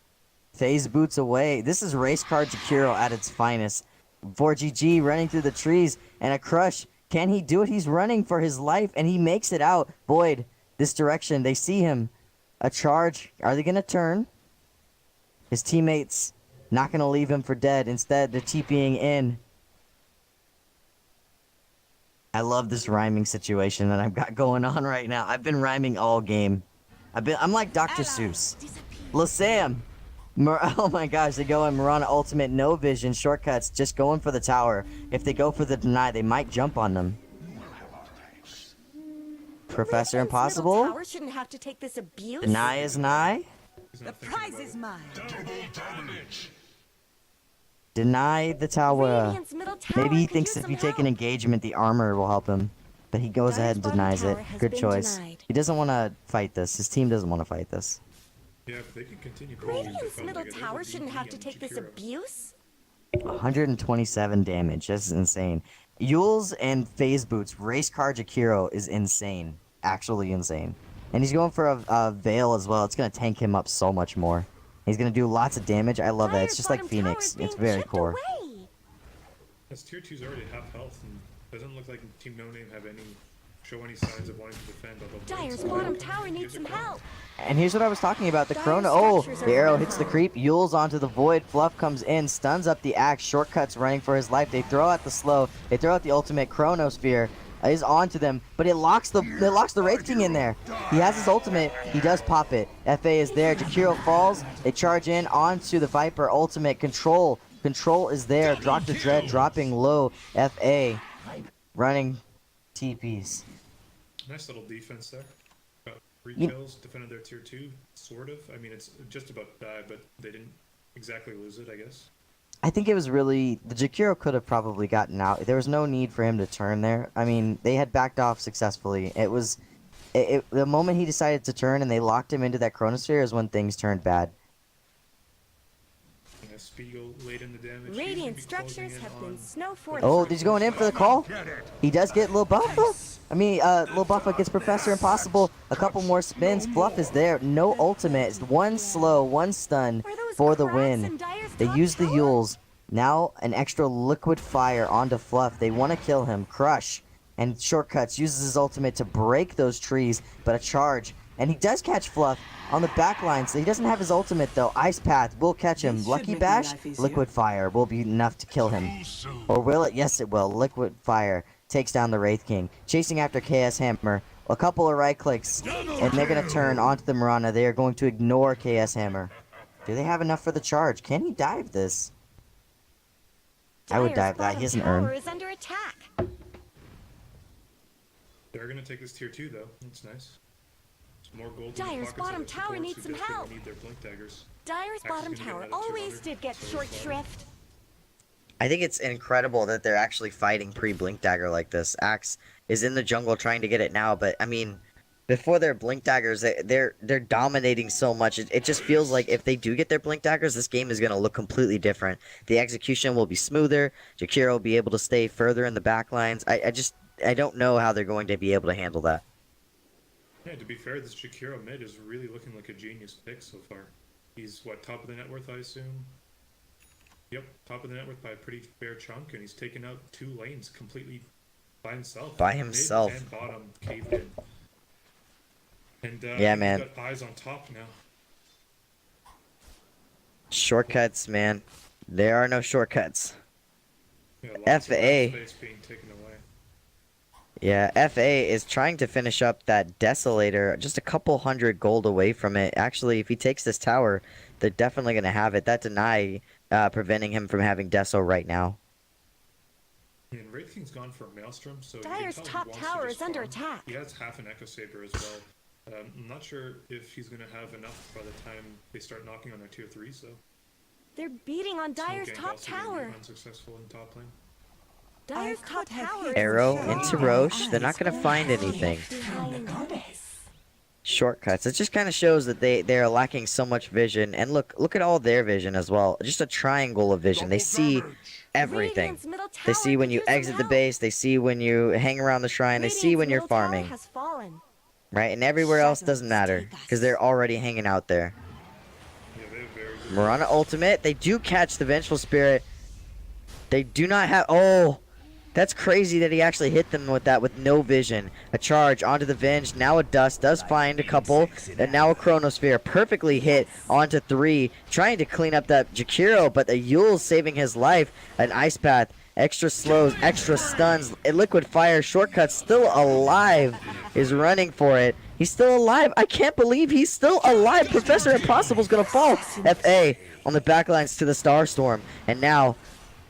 Speaker 3: Phase boots away. This is race car Jakiro at its finest. 4GG running through the trees and a crush. Can he do it? He's running for his life and he makes it out. Boyd, this direction. They see him. A charge. Are they going to turn? His teammates not going to leave him for dead. Instead, they're TPing in. I love this rhyming situation that I've got going on right now. I've been rhyming all game. I'm like Dr. Seuss. Lasam. Oh my gosh, they go in Mirana ultimate, no vision, shortcuts, just going for the tower. If they go for the deny, they might jump on them. Professor
Speaker 2: Radiant's middle
Speaker 3: Impossible.
Speaker 2: tower shouldn't have to take this abuse.
Speaker 3: Deny is nigh.
Speaker 1: He's
Speaker 5: The
Speaker 1: not thinking
Speaker 5: prize
Speaker 1: about
Speaker 5: is
Speaker 1: it.
Speaker 5: mine.
Speaker 3: Deny the tower.
Speaker 2: Radiant's middle tower
Speaker 3: Maybe he
Speaker 2: could
Speaker 3: thinks
Speaker 2: use
Speaker 3: if
Speaker 2: some
Speaker 3: you take an
Speaker 2: help.
Speaker 3: engagement, the armor will help him. But he goes
Speaker 2: Dire's
Speaker 3: ahead and
Speaker 2: bottom
Speaker 3: denies it.
Speaker 2: tower has
Speaker 3: Good
Speaker 2: been
Speaker 3: choice.
Speaker 2: denied.
Speaker 3: He doesn't want to fight this. His team doesn't want to fight this.
Speaker 1: Yeah, if they could continue pulling
Speaker 2: Radiant's
Speaker 1: the
Speaker 2: middle
Speaker 1: Thunder, they
Speaker 2: tower
Speaker 1: would
Speaker 2: shouldn't
Speaker 1: be
Speaker 2: have to
Speaker 1: on
Speaker 2: take this
Speaker 1: Jakiro.
Speaker 2: abuse.
Speaker 3: 127 damage. That's insane. Yules and Phase Boots. Race car Jakiro is insane. Actually insane. And he's going for a Veil as well. It's going to tank him up so much more. He's going to do lots of damage. I love that. It's
Speaker 2: Dire's
Speaker 3: just like
Speaker 2: bottom tower
Speaker 3: Phoenix.
Speaker 2: is being
Speaker 3: It's very
Speaker 2: chipped
Speaker 3: core.
Speaker 2: away.
Speaker 1: His tier 2's already half health and doesn't look like Team No Name have show any signs of wanting to defend. Although
Speaker 2: Dire's
Speaker 1: Blades
Speaker 2: bottom
Speaker 1: might
Speaker 2: tower
Speaker 1: give
Speaker 2: needs
Speaker 1: it
Speaker 2: some
Speaker 1: credit.
Speaker 2: help.
Speaker 3: And here's what I was talking about. The
Speaker 2: Dire's
Speaker 3: Chrono. Oh,
Speaker 2: structures
Speaker 3: the
Speaker 2: are
Speaker 3: arrow
Speaker 2: down.
Speaker 3: hits the creep. Yules onto the void. Fluff comes in, stuns up the axe. Shortcuts running for his life. They throw out the slow. They throw out the ultimate. Chronosphere is onto them, but it locks the Wraith King in there. He has his ultimate. He does pop it. FA is there. Jakiro falls. They charge in onto the Viper ultimate. Control. Control is there. Dr. Dread dropping low. FA running TPs.
Speaker 1: Nice little defense there. Got 3
Speaker 3: You-
Speaker 1: kills, defended their tier 2, sort of. I mean, it's just about died, but they didn't exactly lose it, I guess.
Speaker 3: I think it was really the Jakiro could have probably gotten out. There was no need for him to turn there. I mean, they had backed off successfully. It was the moment he decided to turn and they locked him into that Chronosphere is when things turned bad.
Speaker 1: Yeah, Spiegel laid in the damage. He's gonna
Speaker 2: Radiant
Speaker 1: be
Speaker 2: structures
Speaker 1: closing in
Speaker 2: have
Speaker 1: on-
Speaker 2: been snow fortified.
Speaker 3: Oh, he's going in for the call. He does get Lil Buffa. I mean, Lil Buffa gets Professor Impossible. A couple more spins. Fluff is there. No ultimate. It's one slow, one stun
Speaker 2: Are those
Speaker 3: for the
Speaker 2: cracks
Speaker 3: win.
Speaker 2: in Dire's
Speaker 3: They
Speaker 2: top
Speaker 3: use the
Speaker 2: tower?
Speaker 3: Yules. Now an extra liquid fire onto Fluff. They want to kill him. Crush. And Shortcuts uses his ultimate to break those trees, but a charge. And he does catch Fluff on the back line, so he doesn't have his ultimate though. Ice Path will catch him.
Speaker 5: This should
Speaker 3: Lucky
Speaker 5: make my
Speaker 3: Bash,
Speaker 5: life easier.
Speaker 3: Liquid Fire will be enough to kill him. Or will it? Yes, it will. Liquid Fire takes down the Wraith King. Chasing after KS Hammer. A couple of right clicks, and they're going to turn onto the Mirana. They are going to ignore KS Hammer. Do they have enough for the charge? Can he dive this? I would
Speaker 2: Dire's
Speaker 3: dive that.
Speaker 2: bottom
Speaker 3: He hasn't
Speaker 2: tower
Speaker 3: earned.
Speaker 2: is under attack.
Speaker 1: They're gonna take this tier 2 though. That's nice. Some more gold. in the
Speaker 2: Dire's
Speaker 1: pockets of
Speaker 2: bottom
Speaker 1: their
Speaker 2: tower
Speaker 1: supports
Speaker 2: needs
Speaker 1: who
Speaker 2: some
Speaker 1: desperately
Speaker 2: help.
Speaker 1: Need their blink daggers.
Speaker 2: Dire's
Speaker 1: Actually
Speaker 2: bottom
Speaker 1: gonna get
Speaker 2: tower
Speaker 1: another
Speaker 2: always
Speaker 1: 200,
Speaker 2: did get
Speaker 1: so
Speaker 2: short
Speaker 1: far.
Speaker 2: shrift.
Speaker 3: I think it's incredible that they're actually fighting pre-Blink Dagger like this. Axe is in the jungle trying to get it now, but I mean, before their Blink Daggers, they're dominating so much. It just feels like if they do get their Blink Daggers, this game is going to look completely different. The execution will be smoother. Jakiro will be able to stay further in the back lines. I don't know how they're going to be able to handle that.
Speaker 1: Yeah, to be fair, this Jakiro mid is really looking like a genius pick so far. He's what, top of the net worth, I assume? Yep, top of the net worth by a pretty fair chunk, and he's taken out 2 lanes completely by himself.
Speaker 3: By
Speaker 1: Mid
Speaker 3: himself.
Speaker 1: and bottom caved in. And
Speaker 3: Yeah,
Speaker 1: he's
Speaker 3: man.
Speaker 1: got eyes on top now.
Speaker 3: Shortcuts, man. There are no shortcuts.
Speaker 1: Yeah, lots of
Speaker 3: FA.
Speaker 1: red space being taken away.
Speaker 3: Yeah, FA is trying to finish up that Desolator, just a couple hundred gold away from it. Actually, if he takes this tower, they're definitely going to have it. That deny preventing him from having Deso right now.
Speaker 1: And Wraith King's gone for a Maelstrom, so
Speaker 2: Dire's
Speaker 1: you can tell he
Speaker 2: top
Speaker 1: wants to
Speaker 2: tower
Speaker 1: just
Speaker 2: is under
Speaker 1: farm.
Speaker 2: attack.
Speaker 1: He has half an Echo Saber as well. I'm not sure if he's going to have enough by the time they start knocking on their tier 3s, though.
Speaker 2: They're beating on Dire's
Speaker 1: Smoke Gank
Speaker 2: top
Speaker 1: also gonna be
Speaker 2: tower.
Speaker 1: Unsuccessful in top lane.
Speaker 2: Dire's top tower is
Speaker 3: Arrow
Speaker 2: strong.
Speaker 3: into Roche. They're not going to find anything. Shortcuts. It just kind of shows that they are lacking so much vision. And look at all their vision as well. Just a triangle of vision. They see everything.
Speaker 2: Radiant's middle
Speaker 3: They
Speaker 2: tower
Speaker 3: see when
Speaker 2: could
Speaker 3: you
Speaker 2: use some
Speaker 3: exit the
Speaker 2: help.
Speaker 3: base. They see when you hang around the shrine. They see
Speaker 2: Radiant's
Speaker 3: when you're
Speaker 2: middle tower
Speaker 3: farming.
Speaker 2: has fallen.
Speaker 3: Right? And everywhere else doesn't matter. Because they're already hanging out there.
Speaker 1: Yeah, they have very good.
Speaker 3: Mirana ultimate. They do catch the Vengeful Spirit. They do not have... Oh! That's crazy that he actually hit them with that with no vision. A charge onto the Venge. Now a Dust does find a couple. And now a Chronosphere. Perfectly hit onto 3. Trying to clean up that Jakiro. But the Yule's saving his life. An Ice Path. Extra slows. Extra stuns. A Liquid Fire. Shortcut. Still alive. Is running for it. He's still alive. I can't believe he's still alive. Professor Impossible's gonna fall. FA on the backlines to the Starstorm. And now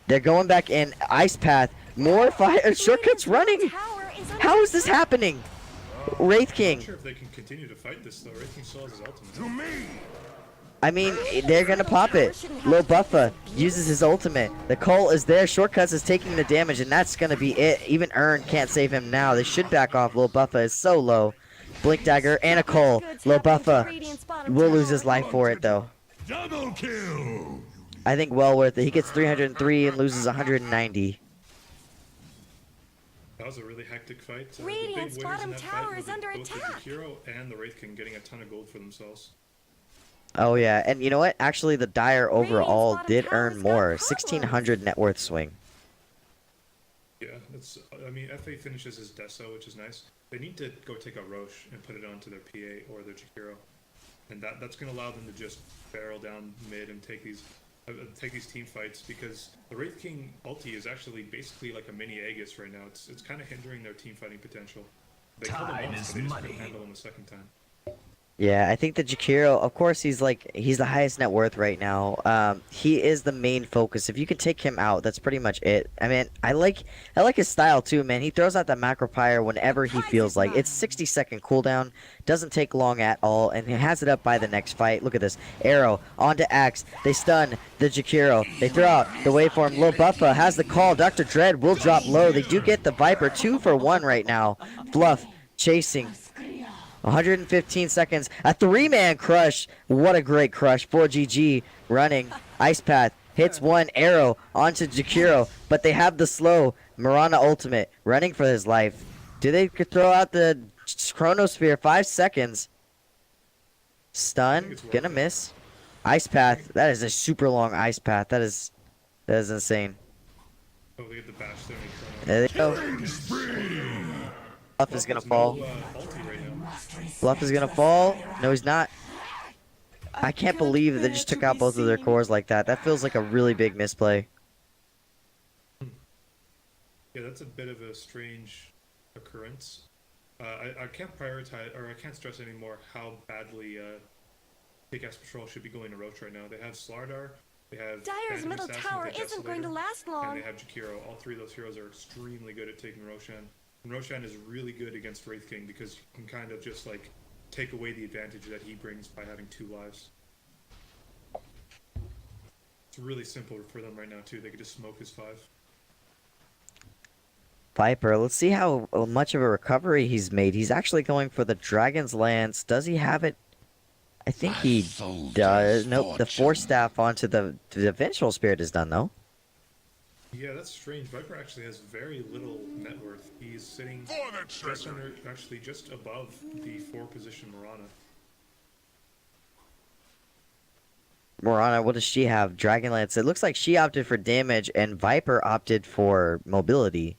Speaker 3: they're going back in. Ice Path. More fire. Shortcuts running.
Speaker 2: Tower is under
Speaker 3: How is this happening? Wraith
Speaker 1: I'm
Speaker 3: King.
Speaker 1: not sure if they can continue to fight this, though. Wraith King still has his ultimate.
Speaker 3: I mean, they're gonna pop it. Lil Buffa uses his ultimate. The Cole is there. Shortcuts is taking the damage, and that's gonna be it. Even Ern can't save him now. They should back off. Lil Buffa is so low. Blink Dagger and a Cole. Lil Buffa will lose his life for it, though.
Speaker 4: Double kill.
Speaker 3: I think well worth it. He gets 303 and loses 190.
Speaker 1: That was a really hectic fight.
Speaker 2: Radiant's
Speaker 1: the big winners
Speaker 2: bottom
Speaker 1: in that
Speaker 2: tower
Speaker 1: fight
Speaker 2: is
Speaker 1: were
Speaker 2: under
Speaker 1: both
Speaker 2: attack.
Speaker 1: The Jakiro and the Wraith King getting a ton of gold for themselves.
Speaker 3: Oh yeah, and you know what? Actually, the Dire overall
Speaker 2: bottom
Speaker 3: did
Speaker 2: tower's
Speaker 3: earn
Speaker 2: got
Speaker 3: more.
Speaker 2: problems.
Speaker 3: 1600 net worth swing.
Speaker 1: Yeah, that's. I mean, FA finishes his Deso, which is nice. They need to go take a Roche and put it onto their PA or their Jakiro, and that's going to allow them to just barrel down mid and take these team fights, because the Wraith King ulti is actually basically like a mini Aegis right now. It's kind of hindering their team fighting potential. They killed him
Speaker 4: Time
Speaker 1: once,
Speaker 4: is
Speaker 1: but they just
Speaker 4: money.
Speaker 1: couldn't handle him a second time.
Speaker 3: Yeah, I think the Jakiro, of course, he's the highest net worth right now. He is the main focus. If you can take him out, that's pretty much it. I mean, I like his style too, man. He throws out that macro pyre whenever he feels like. It's 60-second cooldown, doesn't take long at all, and he has it up by the next fight. Look at this. Arrow onto Axe. They stun the Jakiro. They throw out the waveform. Lil Buffa has the call. Dr. Dread will drop low. They do get the Viper 2 for 1 right now. Fluff chasing. 115 seconds. A 3-man crush. What a great crush. 4GG running. Ice Path hits 1 arrow onto Jakiro, but they have the slow. Mirana ultimate running for his life. Do they throw out the Chronosphere? 5 seconds. Stun. Gonna miss. Ice Path. That is a super long Ice Path. That is insane.
Speaker 1: Oh, they get the bash there.
Speaker 3: There they go. Fluff is gonna fall.
Speaker 1: Ulti right now.
Speaker 3: Fluff is gonna fall. No, he's not. I can't believe that they just took out both of their cores like that. That feels like a really big misplay.
Speaker 1: Yeah, that's a bit of a strange occurrence. I can't prioritize, or I can't stress anymore how badly Kick-Ass Patrol should be going to Roach right now. They have Slardar, they have
Speaker 2: Dire's
Speaker 1: Phantom
Speaker 2: middle
Speaker 1: Assassin
Speaker 2: tower
Speaker 1: with the
Speaker 2: isn't going to
Speaker 1: Desolator,
Speaker 2: last
Speaker 1: and
Speaker 2: long.
Speaker 1: they have Jakiro. All three of those heroes are extremely good at taking Roshan. And Roshan is really good against Wraith King because you can kind of just like take away the advantage that he brings by having 2 lives. It's really simple for them right now too. They could just smoke his 5.
Speaker 3: Viper, let's see how much of a recovery he's made. He's actually going for the Dragon's Lance. Does he have it? I think he does. Nope, the Force Staff onto the Vengeful Spirit is done though.
Speaker 1: Yeah, that's strange. Viper actually has very little net worth. He's sitting
Speaker 4: For the
Speaker 1: just
Speaker 4: treasure.
Speaker 1: under, actually just above the 4 position Mirana.
Speaker 3: Mirana, what does she have? Dragonlance. It looks like she opted for damage and Viper opted for mobility.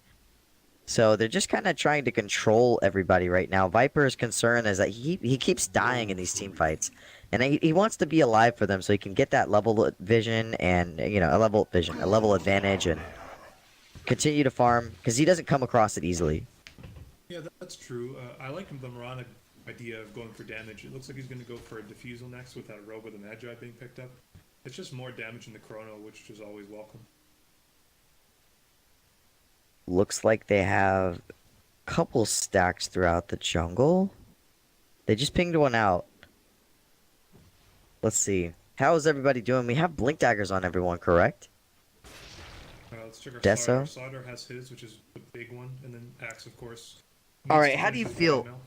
Speaker 3: So they're just kind of trying to control everybody right now. Viper's concern is that he keeps dying in these team fights. And he wants to be alive for them so he can get that level vision and, you know, a level advantage and continue to farm because he doesn't come across it easily.
Speaker 1: Yeah, that's true. I like the Mirana idea of going for damage. It looks like he's going to go for a Diffusal next with that Robe of the Magi being picked up. It's just more damage in the Chrono, which is always welcome.
Speaker 3: Looks like they have a couple stacks throughout the jungle. They just pinged one out. Let's see. How is everybody doing? We have blink daggers on everyone, correct?
Speaker 1: Let's check our
Speaker 3: Deso?
Speaker 1: Slaughter. Slaughter has his, which is the big one, and then Axe, of course.
Speaker 3: All right,
Speaker 1: Needs to
Speaker 3: how do you
Speaker 1: finish
Speaker 3: feel?
Speaker 1: right now.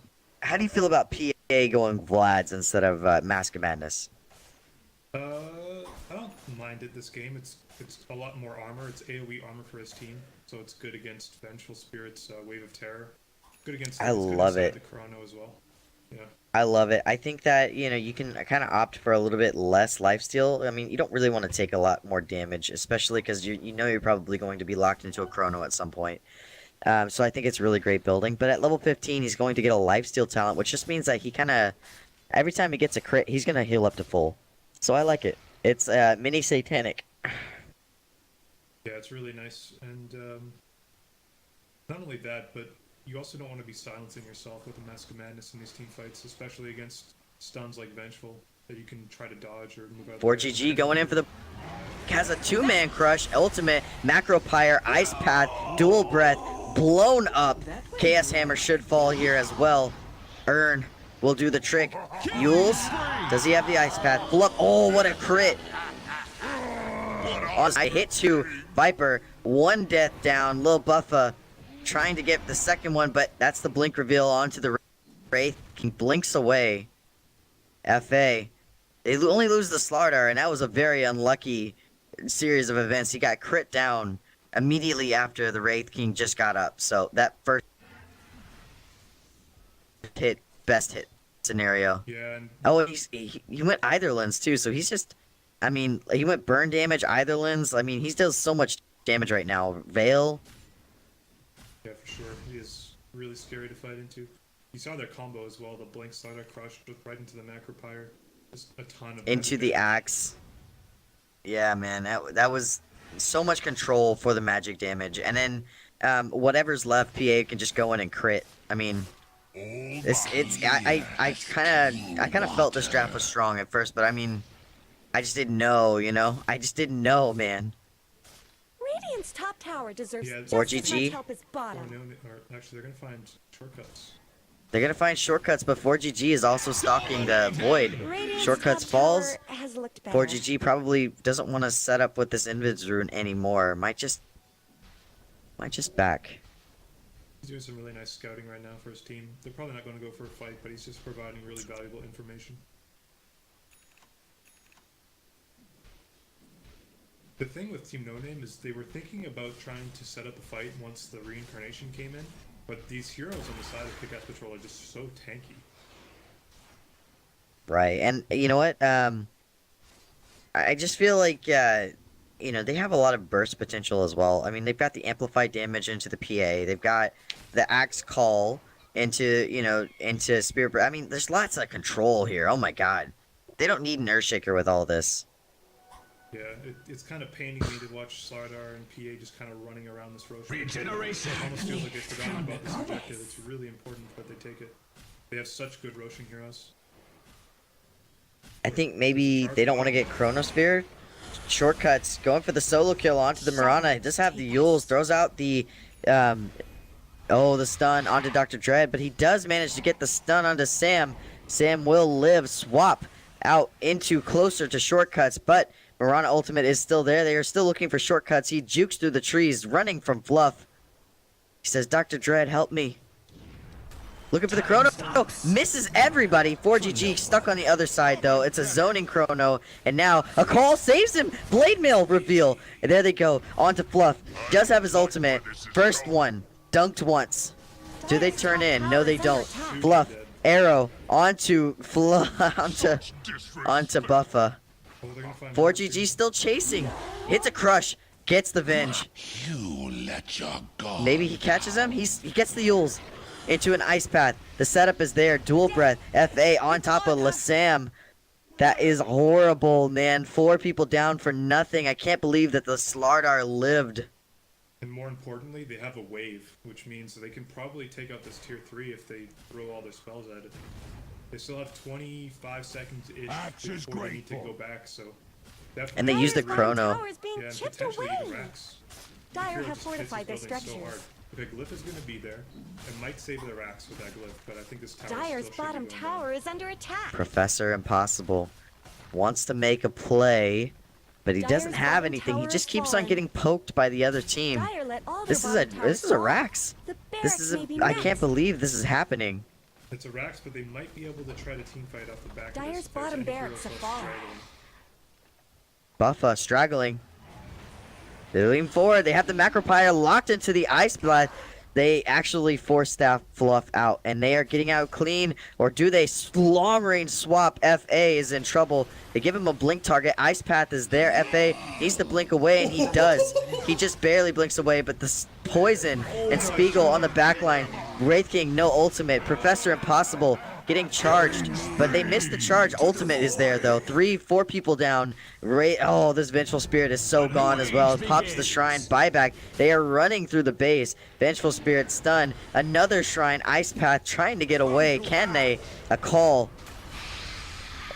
Speaker 3: How do you feel about PA going Vlad's instead of Mask of Madness?
Speaker 1: I don't mind it this game. It's a lot more armor. It's AoE armor for his team, so it's good against Vengeful Spirit's Wave of Terror. Good against.
Speaker 3: I
Speaker 1: it's good
Speaker 3: love
Speaker 1: inside
Speaker 3: it.
Speaker 1: The Chrono as well. Yeah.
Speaker 3: I love it. I think that, you know, you can kind of opt for a little bit less lifesteal. I mean, you don't really want to take a lot more damage, especially because you know you're probably going to be locked into a Chrono at some point. So I think it's really great building. But at level 15, he's going to get a lifesteal talent, which just means that he kind of, every time he gets a crit, he's going to heal up to full. So I like it. It's mini satanic.
Speaker 1: Yeah, it's really nice, and not only that, but you also don't want to be silencing yourself with a Mask of Madness in these team fights, especially against stuns like Vengeful that you can try to dodge or move out.
Speaker 3: 4GG going in for the... Has a two-man crush, ultimate, macro pyre, ice path, dual breath, blown up. Chaos Hammer should fall here as well. Urn will do the trick. Yules, does he have the ice path? Pull up, oh, what a crit. I hit two, Viper, one death down, Lil Buffa trying to get the second one, but that's the blink reveal onto the Wraith. He blinks away. FA. They only lose the Slardar, and that was a very unlucky series of events. He got crit down immediately after the Wraith King just got up. So that first hit, best hit scenario.
Speaker 1: Yeah, and
Speaker 3: Oh, he went Eitherlands too, so he's just... I mean, he went burn damage, Eitherlands. I mean, he does so much damage right now. Veil.
Speaker 1: yeah, for sure, he is really scary to fight into. You saw their combo as well. The Blink Slider Crush right into the Macro Pyre. Just a ton of
Speaker 3: Into
Speaker 1: damage.
Speaker 3: the axe. Yeah, man, that was so much control for the magic damage, and then whatever's left, PA can just go in and crit. I mean, I kind of felt this draft was strong at first, but I mean, I just didn't know, you know, I just didn't know, man.
Speaker 2: Radiant's top tower deserves
Speaker 1: Yeah,
Speaker 2: just
Speaker 3: 4GG.
Speaker 2: as much help as
Speaker 1: Or
Speaker 2: bottom.
Speaker 1: or actually, they're gonna find shortcuts.
Speaker 3: They're gonna find shortcuts, but 4GG is also stalking the void.
Speaker 2: Radiant's
Speaker 3: Shortcuts
Speaker 2: top
Speaker 3: falls.
Speaker 2: tower has looked better.
Speaker 3: 4GG probably doesn't want to set up with this Invis rune anymore. Might just back.
Speaker 1: He's doing some really nice scouting right now for his team. They're probably not going to go for a fight, but he's just providing really valuable information. The thing with Team No Name is they were thinking about trying to set up a fight once the reincarnation came in, but these heroes on the side of Kick-Ass Patrol are just so tanky.
Speaker 3: Right, and you know what? I just feel like you know, they have a lot of burst potential as well. I mean, they've got the amplified damage into the PA. They've got the axe call into, you know, into Spirit. I mean, there's lots of control here. Oh my god, they don't need an Earthshaker with all this.
Speaker 1: Yeah, it's kind of paining me to watch Slardar and PA just kind of running around this Rosh.
Speaker 4: Regeneration.
Speaker 1: It almost feels like they've forgotten about this objective. It's really important that they take it. They have such good Roshing heroes.
Speaker 3: I think maybe they don't want to get Chronosphere. Shortcuts, going for the solo kill onto the Mirana. Does have the Yules, throws out the the stun onto Dr. Dread, but he does manage to get the stun onto Sam. Sam will live, swap out into closer to Shortcuts, but Mirana ultimate is still there. They are still looking for Shortcuts. He jukes through the trees, running from Fluff. He says, Dr. Dread, help me. Looking for the Chrono. Oh, misses everybody. 4GG stuck on the other side, though. It's a zoning Chrono. And now a call saves him. Blade Mail reveal. And there they go. On to Fluff. Does have his ultimate. First one. Dunked once. Do they turn in? No, they don't. Fluff. Arrow. Onto onto Buffa.
Speaker 1: Oh, they're gonna find
Speaker 3: 4GG still chasing. Hits a crush. Gets the Venge.
Speaker 4: You Let your guard
Speaker 3: Maybe he catches him. He gets the Yules into an ice path. The setup is there. Dual breath. FA on top of Lasam. That is horrible, man. 4 people down for nothing. I can't believe that the Slardar lived.
Speaker 1: And more importantly, they have a wave, which means they can probably take out this tier 3 if they throw all their spells at it. They still have 25 seconds-ish
Speaker 4: Axis
Speaker 1: before they need to
Speaker 4: grateful.
Speaker 1: go back, so... definitely
Speaker 3: And they use the
Speaker 2: Dyer's
Speaker 3: chrono.
Speaker 2: tower is being
Speaker 1: Yeah, and
Speaker 2: chipped
Speaker 1: potentially
Speaker 2: away.
Speaker 1: even Rax.
Speaker 2: Dire
Speaker 1: Imperial
Speaker 2: have
Speaker 1: just
Speaker 2: fortified their
Speaker 1: fits this building so
Speaker 2: structures.
Speaker 1: hard. Okay, Glyph is going to be there. It might save the Rax with that Glyph, but I think this tower
Speaker 2: Dyer's
Speaker 1: still should
Speaker 2: bottom
Speaker 1: be going
Speaker 2: tower is under attack.
Speaker 3: Professor Impossible wants to make a play, but he doesn't
Speaker 2: Dyer's
Speaker 3: have
Speaker 2: bottom
Speaker 3: anything. He
Speaker 2: tower
Speaker 3: just
Speaker 2: is
Speaker 3: keeps on
Speaker 2: fallen.
Speaker 3: getting poked by the other team.
Speaker 2: Dire let all their
Speaker 3: This is a
Speaker 2: bottom towers fall.
Speaker 3: Rax.
Speaker 2: The
Speaker 3: This
Speaker 2: barracks
Speaker 3: is
Speaker 2: may be
Speaker 3: I can't
Speaker 2: next.
Speaker 3: believe this is happening.
Speaker 1: down. It's a Rax, but they might be able to try to team fight off the back of
Speaker 2: Dyer's
Speaker 1: this. if there's
Speaker 2: bottom
Speaker 1: any
Speaker 2: barracks
Speaker 1: heroes
Speaker 2: have
Speaker 1: left
Speaker 2: fallen.
Speaker 1: straggling.
Speaker 3: Buffa straggling. They lean forward. They have the Macropyre locked into the Ice Blood. They actually force Staff Fluff out, and they are getting out clean. Or do they long range swap? FA is in trouble. They give him a blink target. Ice Path is there. FA needs to blink away, and he does. He just barely blinks away, but the Poison and Spiegel on the back line. Wraith King, no ultimate. Professor Impossible getting charged, but they missed the charge. Ultimate is there though. 4 people down. Oh, this Vengeful Spirit is so gone as well. Pops the shrine, buyback. They are running through the base. Vengeful Spirit stunned. Another shrine, Ice Path trying to get away. Can they? A call.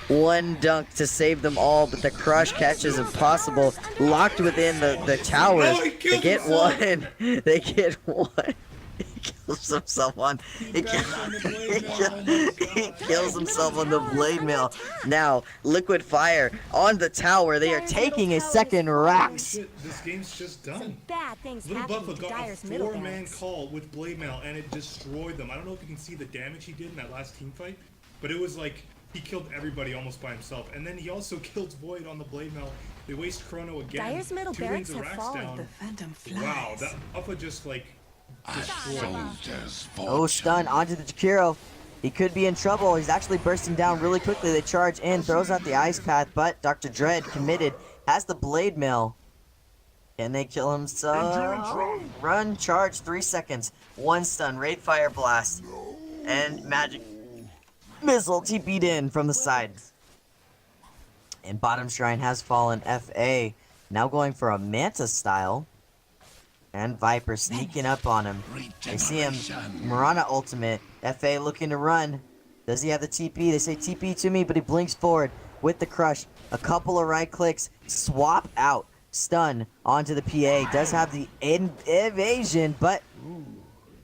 Speaker 3: One dunk to save them all, but the crush catch is impossible. Locked within the towers.
Speaker 1: Oh, he
Speaker 3: They
Speaker 1: killed
Speaker 3: get
Speaker 1: himself.
Speaker 3: one. They get one. He kills himself on. He kills himself on the blade mail. Now, Liquid Fire on the tower. They are
Speaker 2: Dyer's
Speaker 3: taking a
Speaker 2: middle tower
Speaker 3: second
Speaker 2: is falling.
Speaker 3: Rax.
Speaker 1: Shit, this game's just
Speaker 2: Some
Speaker 1: done.
Speaker 2: bad things
Speaker 1: Little
Speaker 2: happening
Speaker 1: Buffa
Speaker 2: to
Speaker 1: got
Speaker 2: Dyer's
Speaker 1: a
Speaker 2: middle
Speaker 1: 4-man
Speaker 2: barracks.
Speaker 1: call with Blade Mail, and it destroyed them. I don't know if you can see the damage he did in that last team fight, but it was like he killed everybody almost by himself. And then he also killed Void on the Blade Mail. They waste Chrono again.
Speaker 2: Dyer's middle
Speaker 1: 2
Speaker 2: barracks
Speaker 1: lanes of
Speaker 2: have
Speaker 1: Rax
Speaker 2: fallen.
Speaker 1: down.
Speaker 2: The
Speaker 5: phantom flies.
Speaker 1: Wow, that Buffa just like destroyed him.
Speaker 4: Soldier's
Speaker 3: Oh,
Speaker 4: fortune.
Speaker 3: stun onto the Jakiro. He could be in trouble. He's actually bursting down really quickly. They charge in, throws out the Ice Path, but Dr. Dread committed, has the Blade Mail. Can they kill himself? Run, charge, 3 seconds. 1 stun, Raid Fire Blast, and Magic Missile TP'd in from the side. And bottom shrine has fallen. FA now going for a Manta style. And Viper sneaking up on him. They see him. Marana ultimate. FA looking to run. Does he have the TP? They say TP to me, but he blinks forward with the crush. A couple of right clicks. Swap out. Stun onto the PA. Does have the evasion, but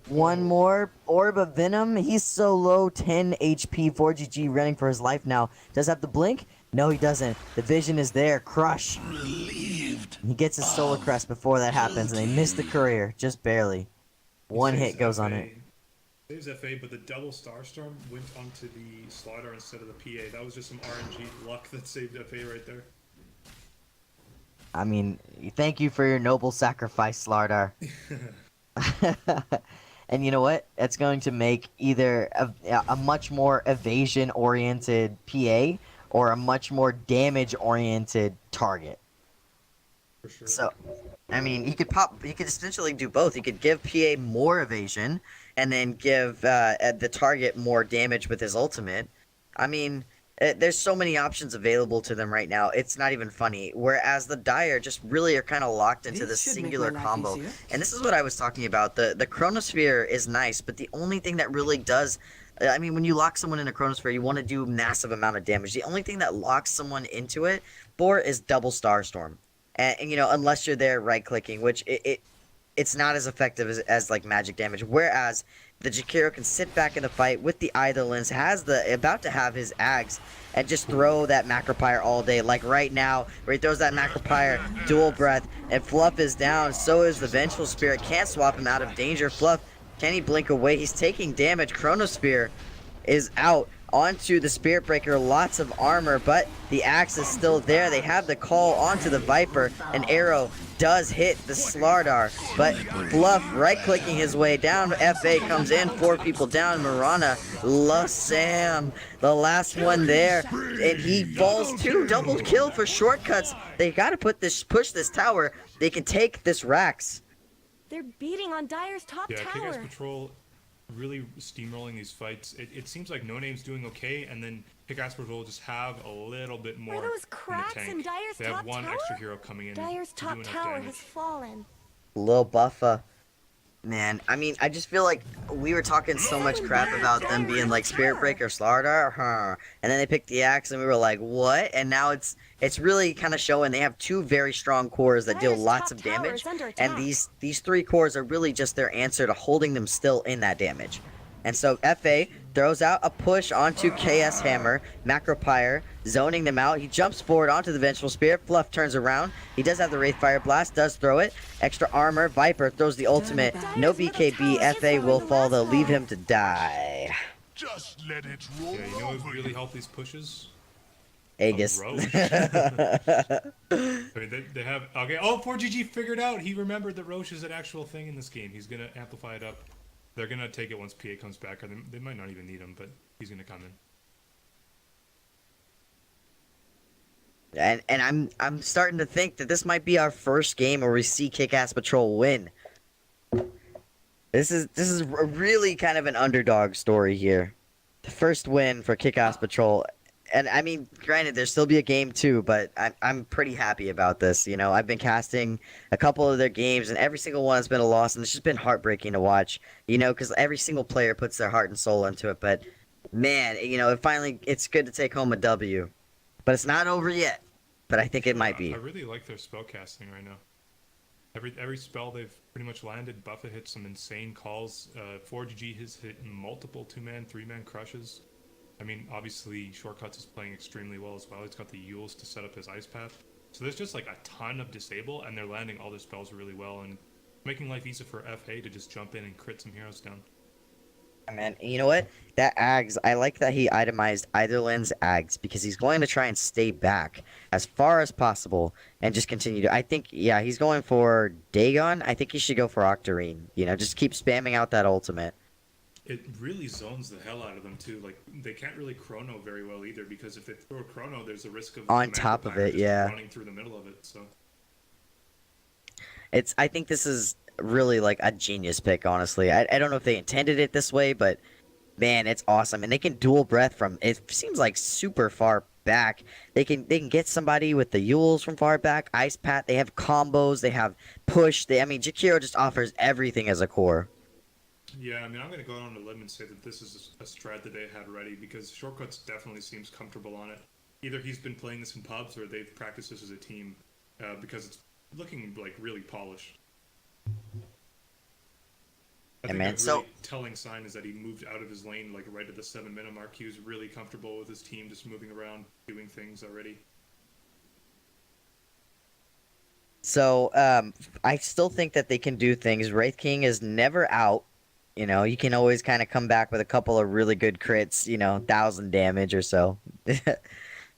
Speaker 3: one more Orb of Venom. He's so low. 10 HP. 4GG running for his life now. Does have the blink? No, he doesn't. The vision is there. Crush.
Speaker 4: Relieved.
Speaker 3: He gets his solar crest before that happens, and they miss the courier. Just barely. One
Speaker 1: Saves
Speaker 3: hit goes on
Speaker 1: FA.
Speaker 3: it.
Speaker 1: Saves FA, but the double Starstorm went onto the Slaughter instead of the PA. That was just some RNG luck that saved FA right there.
Speaker 3: I mean, thank you for your noble sacrifice, Slardar. And you know what? It's going to make either a much more evasion-oriented PA or a much more damage-oriented target.
Speaker 1: For sure.
Speaker 3: So, I mean, you could essentially do both. You could give PA more evasion and then give the target more damage with his ultimate. I mean, there's so many options available to them right now. It's not even funny. Whereas the Dire just really are kind of locked into this
Speaker 5: This should make
Speaker 3: singular
Speaker 5: my life
Speaker 3: combo.
Speaker 5: easier.
Speaker 3: And this is what I was talking about. The Chronosphere is nice, but the only thing that really does... I mean, when you lock someone in a Chronosphere, you want to do massive amount of damage. The only thing that locks someone into it is double Starstorm. And you know, unless you're there right-clicking, which it's not as effective as like magic damage. Whereas the Jakiro can sit back in the fight with the Eidolons, about to have his Ags, and just throw that Macropyre all day. Like right now, where he throws that Macropyre, dual breath, and Fluff is down. So is the Vengeful Spirit. Can't swap him out of danger. Fluff, can he blink away? He's taking damage. Chronosphere is out onto the Spirit Breaker. Lots of armor, but the axe is still there. They have the call onto the Viper. An arrow does hit the Slardar, but Fluff right-clicking his way down. FA comes in, 4 people down. Marana, Lasam, the last one there, and he falls too. Double kill for shortcuts. They got to push this tower. They can take this Rax.
Speaker 2: They're beating on Dire's top
Speaker 1: Yeah, Kick-Ass
Speaker 2: tower.
Speaker 1: Patrol really steamrolling these fights. It seems like No Name's doing okay, and then Kick-Ass Patrol just have a little bit more
Speaker 2: Are those
Speaker 1: in the
Speaker 2: cracks
Speaker 1: tank.
Speaker 2: in Dire's
Speaker 1: They have
Speaker 2: top
Speaker 1: one
Speaker 2: tower?
Speaker 1: extra hero coming in
Speaker 2: Dire's
Speaker 1: to do
Speaker 2: top
Speaker 1: enough
Speaker 2: tower
Speaker 1: damage.
Speaker 2: has fallen.
Speaker 3: Lil Buffa. Man, I mean, I just feel like we were talking so much crap about them being like Spirit Breaker, Slardar, and then they picked the axe, and we were like, what? And now it's really kind of showing they have two very strong cores that deal
Speaker 2: Dire's
Speaker 3: lots
Speaker 2: top
Speaker 3: of
Speaker 2: tower
Speaker 3: damage,
Speaker 2: is under
Speaker 3: and
Speaker 2: attack.
Speaker 3: these three cores are really just their answer to holding them still in that damage. And so FA throws out a push onto KS Hammer, Macropyre, zoning them out. He jumps forward onto the Vengeful Spirit. Fluff turns around. He does have the Wraith Fire Blast, does throw it. Extra armor. Viper throws the ultimate. No BKB. FA will fall. They'll leave him to die.
Speaker 4: Just let it roll
Speaker 1: Yeah, you know
Speaker 4: over
Speaker 1: what really helped these pushes?
Speaker 3: Aegis.
Speaker 1: Roche. I mean, they have... Okay, oh, 4GG figured out. He remembered that Roche is an actual thing in this game. He's going to amplify it up. They're going to take it once PA comes back. Or they might not even need him, but he's going to come in.
Speaker 3: And I'm starting to think that this might be our first game where we see Kick-Ass Patrol win. This is really kind of an underdog story here. The first win for Kick-Ass Patrol. And I mean, granted, there'll still be a game too, but I'm pretty happy about this. You know, I've been casting a couple of their games, and every single one has been a loss, and it's just been heartbreaking to watch. You know, because every single player puts their heart and soul into it. But man, you know, it's good to take home a W. But it's not over yet. But I think it might be.
Speaker 1: I really like their spell casting right now. Every spell they've pretty much landed. Buffa hit some insane calls. 4GG has hit multiple 2-man, 3-man crushes. I mean, obviously, Shortcuts is playing extremely well as well. He's got the Yules to set up his Ice Path. So there's just like a ton of disable, and they're landing all their spells really well and making life easy for FA to just jump in and crit some heroes down.
Speaker 3: Man, you know what? That Ags, I like that he itemized Eitherland's Ags because he's going to try and stay back as far as possible and just continue to. I think, yeah, he's going for Dagon. I think he should go for Octarine. You know, just keep spamming out that ultimate.
Speaker 1: It really zones the hell out of them too. Like they can't really chrono very well either because if they throw a chrono, there's a risk of
Speaker 3: On
Speaker 1: the
Speaker 3: top of
Speaker 1: Macropyre
Speaker 3: it,
Speaker 1: just
Speaker 3: yeah.
Speaker 1: running through the middle of it. So
Speaker 3: I think this is really like a genius pick, honestly. I don't know if they intended it this way, but man, it's awesome. And they can dual breath from, it seems like super far back. They can get somebody with the Yules from far back, Ice Pat, they have combos, they have push. I mean, Jakiro just offers everything as a core.
Speaker 1: yeah, I mean, I'm gonna go on a limb and say that this is a strat that they had ready because Shortcuts definitely seems comfortable on it. Either he's been playing this in pubs or they've practiced this as a team because it's looking like really polished. I think
Speaker 3: man,
Speaker 1: a
Speaker 3: so-
Speaker 1: really telling sign is that he moved out of his lane like right at the 7-minute mark. He was really comfortable with his team just moving around, doing things already.
Speaker 3: So, I still think that they can do things. Wraith King is never out. You know, you can always kind of come back with a couple of really good crits, you know, 1,000 damage or so.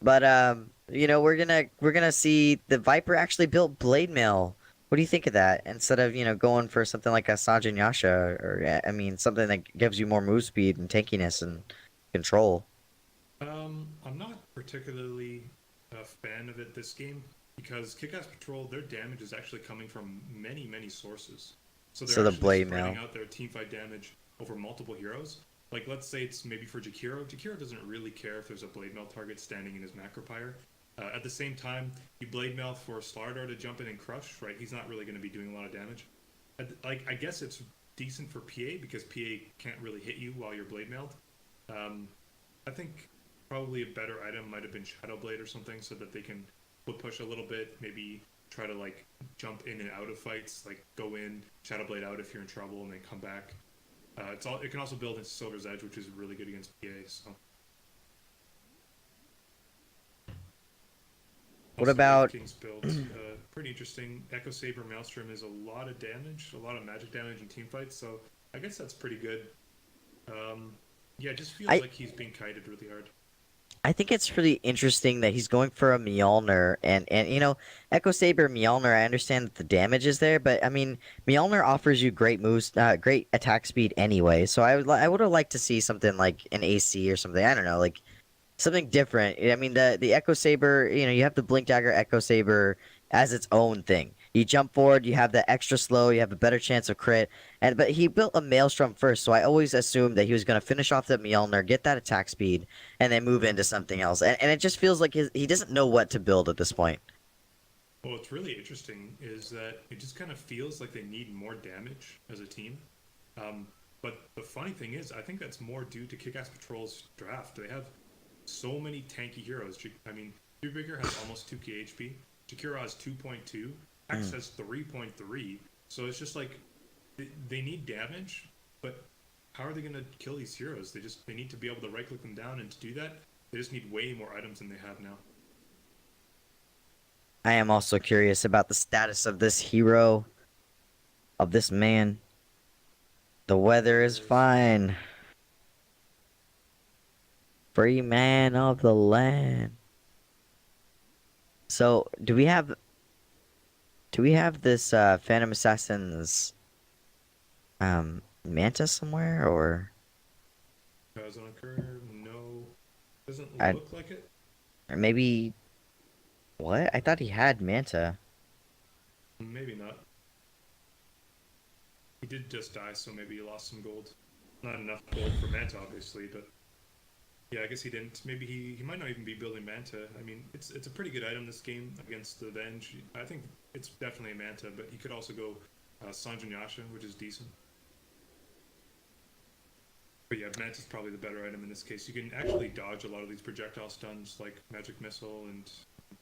Speaker 3: But, you know, we're gonna see the Viper actually built Blade Mail. What do you think of that? Instead of, you know, going for something like a Sanjin Yasha, or, I mean, something that gives you more move speed and tankiness and control.
Speaker 1: I'm not particularly a fan of it this game because Kick-Ass Patrol, their damage is actually coming from many, many sources. So they're
Speaker 3: So the
Speaker 1: actually
Speaker 3: Blade
Speaker 1: spreading
Speaker 3: Mail.
Speaker 1: out their teamfight damage over multiple heroes. Like, let's say it's maybe for Jakiro. Jakiro doesn't really care if there's a Blade Mail target standing in his Macropyre. At the same time, you Blade Mail for Slardar to jump in and crush, right? He's not really going to be doing a lot of damage. Like, I guess it's decent for PA because PA can't really hit you while you're Blade Mailed. I think probably a better item might have been Shadow Blade or something so that they can foot push a little bit, maybe try to like jump in and out of fights, like go in, Shadow Blade out if you're in trouble, and then come back. It can also build into Silver's Edge, which is really good against PA. So.
Speaker 3: What
Speaker 1: Also,
Speaker 3: about-
Speaker 1: King's build? Pretty interesting. Echo Saber Maelstrom is a lot of damage, a lot of magic damage in team fights, so I guess that's pretty good. Yeah, it just feels like he's being kited really hard.
Speaker 3: I think it's really interesting that he's going for a Mjolnir, and you know, Echo Saber Mjolnir, I understand that the damage is there, but I mean, Mjolnir offers you great moves, great attack speed anyway, so I would have liked to see something like an AC or something, I don't know, like something different. I mean, the Echo Saber, you know, you have the Blink Dagger Echo Saber as its own thing. You jump forward, you have the extra slow, you have a better chance of crit. But he built a Maelstrom first, so I always assumed that he was going to finish off the Mjolnir, get that attack speed, and then move into something else. And it just feels like he doesn't know what to build at this point.
Speaker 1: Well, what's really interesting is that it just kind of feels like they need more damage as a team. But the funny thing is, I think that's more due to Kick-Ass Patrol's draft. They have so many tanky heroes. I mean, Spearbreaker has almost 2k HP. Jakiro has 2.2. Axe has 3.3. So it's just like they need damage, but how are they going to kill these heroes? They need to be able to right click them down, and to do that, they just need way more items than they have now.
Speaker 3: I am also curious about the status of this hero, of this man. The weather is fine. Free man of the land. So, do we have this Phantom Assassin's Manta somewhere, or
Speaker 1: Does on occur? No. Doesn't
Speaker 3: I-
Speaker 1: look like it.
Speaker 3: maybe what? I thought he had Manta.
Speaker 1: Maybe not. He did just die, so maybe he lost some gold. Not enough gold for Manta, obviously, but yeah, I guess he didn't. Maybe he might not even be building Manta. I mean, it's a pretty good item this game against the Venge. I think it's definitely a Manta, but he could also go Sanjin Yasha, which is decent. But yeah, Manta's probably the better item in this case. You can actually dodge a lot of these projectile stuns like Magic Missile and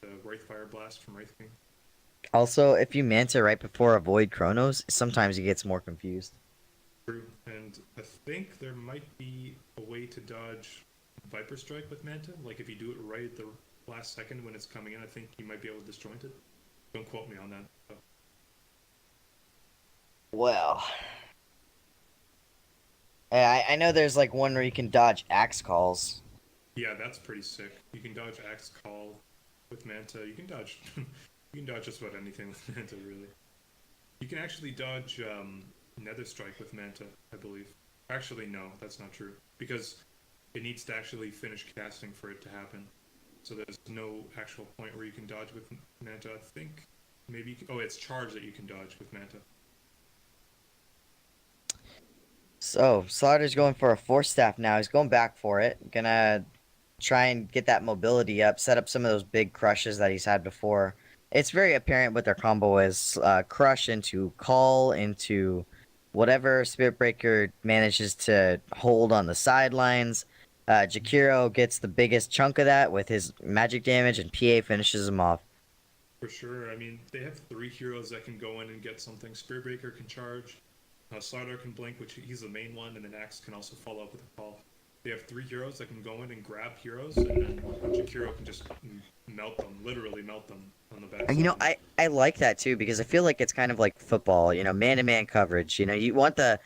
Speaker 1: the Wraith Fire Blast from Wraith King.
Speaker 3: Also, if you Manta right before Avoid Chronos, sometimes he gets more confused.
Speaker 1: True, and I think there might be a way to dodge Viper Strike with Manta. Like if you do it right at the last second when it's coming in, I think you might be able to disjoint it. Don't quote me on that. But
Speaker 3: Well, I know there's like one where you can dodge axe calls.
Speaker 1: yeah, that's pretty sick. You can dodge Axe Call with Manta. You can dodge you can dodge just about anything with Manta, really. You can actually dodge Nether Strike with Manta, I believe. Actually, no, that's not true. Because it needs to actually finish casting for it to happen. So there's no actual point where you can dodge with Manta. I think maybe you can, oh, it's charge that you can dodge with Manta.
Speaker 3: So, Slaughter's going for a Force Staff now. He's going back for it. Gonna try and get that mobility up, set up some of those big crushes that he's had before. It's very apparent what their combo is. Crush into Call into whatever Spirit Breaker manages to hold on the sidelines. Jakiro gets the biggest chunk of that with his magic damage, and PA finishes him off.
Speaker 1: For sure. I mean, they have 3 heroes that can go in and get something. Spearbreaker can charge. Slardar can blink, which he's the main one, and then Axe can also follow up with a call. They have 3 heroes that can go in and grab heroes, and then Jakiro can just melt them, literally melt them on the back.
Speaker 3: And, you know, I like that too, because I feel like it's kind of like football, you know, man-to-man coverage. You know, you want the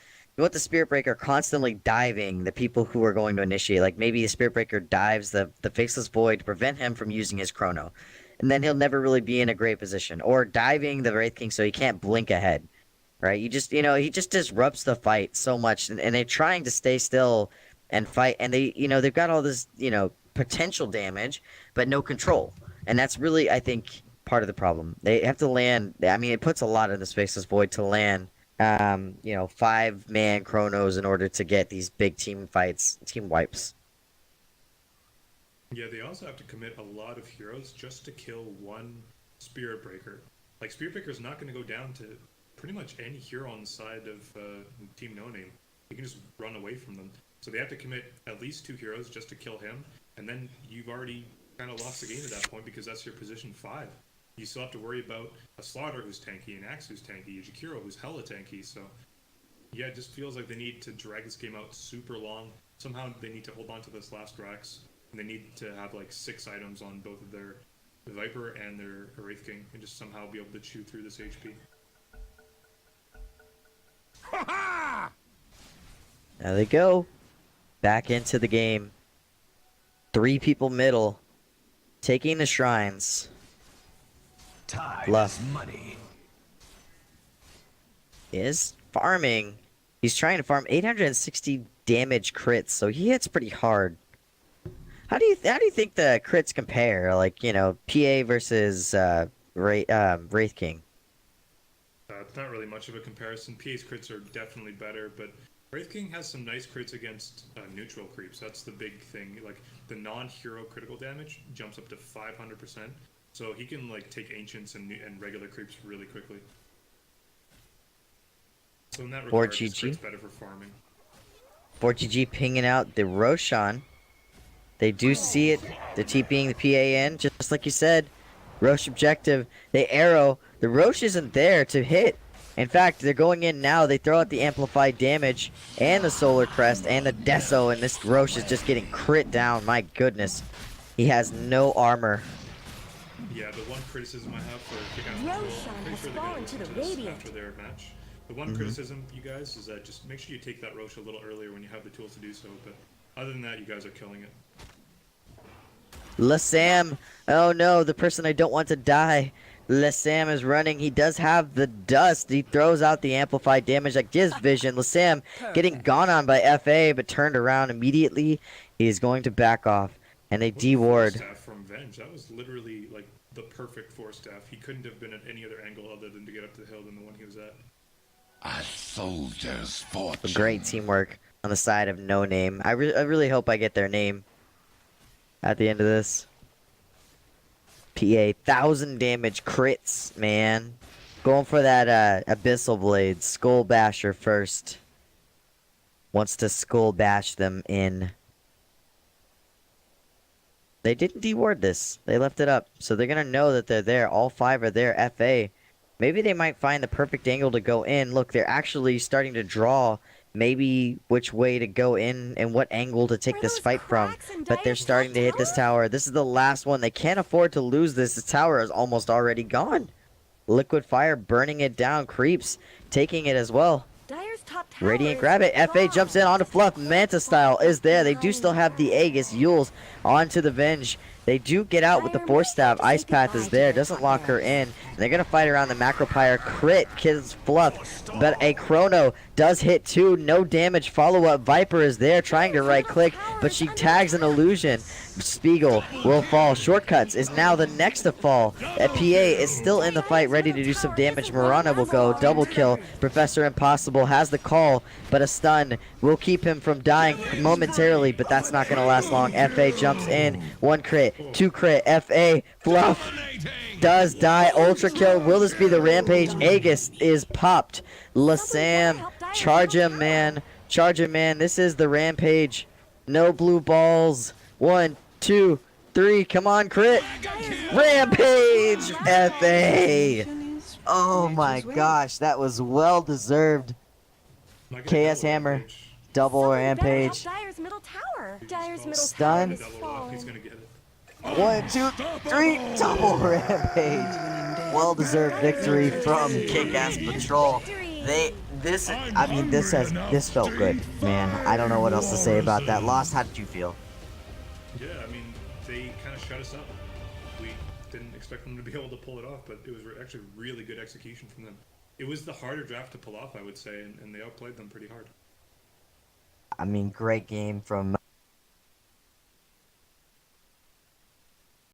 Speaker 3: Spirit Breaker constantly diving the people who are going to initiate. Like maybe the Spirit Breaker dives the Faceless Void to prevent him from using his Chrono. And then he'll never really be in a great position. Or diving the Wraith King so he can't blink ahead. Right? You just, you know, he just disrupts the fight so much. And they're trying to stay still and fight. And they, you know, they've got all this, you know, potential damage, but no control. And that's really, I think, part of the problem. They have to land. I mean, it puts a lot of the Faceless Void to land. You know, 5-man Chronos in order to get these big team fights, team wipes.
Speaker 1: Yeah, they also have to commit a lot of heroes just to kill one Spirit Breaker. Like, Spirit Breaker is not going to go down to pretty much any hero on the side of Team No Name. You can just run away from them. So they have to commit at least 2 heroes just to kill him, and then you've already kind of lost the game at that point because that's your position 5. You still have to worry about a Slaughter who's tanky, an Axe who's tanky, a Jakiro who's hella tanky, so yeah, it just feels like they need to drag this game out super long. Somehow they need to hold on to this last Rax, and they need to have like 6 items on both of their Viper and their Wraith King, and just somehow be able to chew through this HP.
Speaker 3: There they go. Back into the game. 3 people middle. Taking the shrines.
Speaker 4: Time
Speaker 3: Bluff.
Speaker 4: is money.
Speaker 3: Is farming. He's trying to farm 860 damage crits, so he hits pretty hard. How do you think the crits compare? Like, you know, PA versus Wraith King.
Speaker 1: It's not really much of a comparison. PA's crits are definitely better, but Wraith King has some nice crits against neutral creeps. That's the big thing. Like, the non-hero critical damage jumps up to 500%. So he can, like, take Ancients and regular creeps really quickly. So in that regard, his
Speaker 3: GG.
Speaker 1: crit's better for farming.
Speaker 3: 4GG pinging out the Roshan. They do see it. The TPing the PAN, just like you said. Roche objective. They arrow. The Roche isn't there to hit. In fact, they're going in now. They throw out the amplified damage and the Solar Crest and the Deso, and this Roche is just getting crit down. My goodness. He has no armor.
Speaker 1: Yeah, the one criticism I have for Kick-Ass Patrol,
Speaker 2: Roshan
Speaker 1: I'm pretty
Speaker 2: has
Speaker 1: sure they're
Speaker 2: fallen
Speaker 1: gonna
Speaker 2: to
Speaker 1: listen
Speaker 2: the
Speaker 1: this
Speaker 2: Radiant.
Speaker 1: after their match. The one criticism, you guys, is that just make sure you take that Roche a little earlier when you have the tools to do so. But other than that, you guys are killing it.
Speaker 3: Lasam. Oh no, the person I don't want to die. Lasam is running. He does have the dust. He throws out the amplified damage that gives vision. Lasam getting gone on by FA, but turned around immediately. He's going to back off. And they
Speaker 1: What a
Speaker 3: deward.
Speaker 1: force staff from Venge. That was literally like the perfect force staff. He couldn't have been at any other angle other than to get up to the hill than the one he was at.
Speaker 4: A soldier's
Speaker 3: A
Speaker 4: fortune.
Speaker 3: great teamwork on the side of No Name. I really hope I get their name at the end of this. PA, 1,000 damage crits, man. Going for that Abyssal Blade. Skull Basher first. Wants to Skull Bash them in. They didn't deward this. They left it up. So they're going to know that they're there. All 5 are there. FA. Maybe they might find the perfect angle to go in. Look, they're actually starting to draw maybe which way to go in and what angle to take
Speaker 2: Are
Speaker 3: this
Speaker 2: those
Speaker 3: fight from.
Speaker 2: cracks in
Speaker 3: But they're
Speaker 2: Dire's
Speaker 3: starting to hit this tower. This is the last one. They can't afford to lose this. This tower is almost already gone. Liquid Fire burning it down. Creeps taking it as well.
Speaker 2: Dire's top tower
Speaker 3: Radiant
Speaker 2: is
Speaker 3: grab it. FA
Speaker 2: gone.
Speaker 3: jumps in onto Fluff. Manta style is there. They do still have the Aegis. Yules onto the Venge. They do get out with the
Speaker 2: Dire
Speaker 3: Force Staff.
Speaker 2: might have to
Speaker 3: Ice
Speaker 2: say
Speaker 3: Path
Speaker 2: goodbye
Speaker 3: is
Speaker 2: to
Speaker 3: there.
Speaker 2: their
Speaker 3: Doesn't lock her
Speaker 2: top
Speaker 3: in. And they're going to fight around the Macropyre. Crit kills Fluff. But a Chrono does hit too. No damage. Follow-up. Viper is there trying to right-click. But she tags an illusion. Spiegel will fall. Shortcuts is now the next to fall. PA is still in the fight, ready to do some damage. Mirana will go. Double kill. Professor Impossible has the call, but a stun will keep him from dying momentarily, but that's not going to last long. FA jumps in. 1 crit. 2 crit. FA. Fluff does die. Ultra kill. Will this be the Rampage? Aegis is popped. Lasam. Charge him, man. Charge him, man. This is the Rampage. No blue balls. 1, 2, 3. Come on, crit. Rampage. FA. Oh my gosh, that was well deserved.
Speaker 1: Am I gonna
Speaker 3: KS
Speaker 1: double
Speaker 3: Hammer.
Speaker 1: Rampage?
Speaker 3: Double
Speaker 2: Someone better help
Speaker 3: Rampage.
Speaker 2: Dire's middle tower. Dire's middle
Speaker 3: Stun.
Speaker 2: tower is
Speaker 1: Double up, he's
Speaker 2: fallen.
Speaker 1: gonna get it.
Speaker 3: 1, 2, 3. Double Rampage. Well deserved victory from Kick-Ass Patrol. This felt good, man. I don't know what else to say about that loss. How did you feel?
Speaker 1: Yeah, I mean, they kind of shut us up. We didn't expect them to be able to pull it off, but it was actually really good execution from them. It was the harder draft to pull off, I would say, and they outplayed them pretty hard.
Speaker 3: I mean, great game from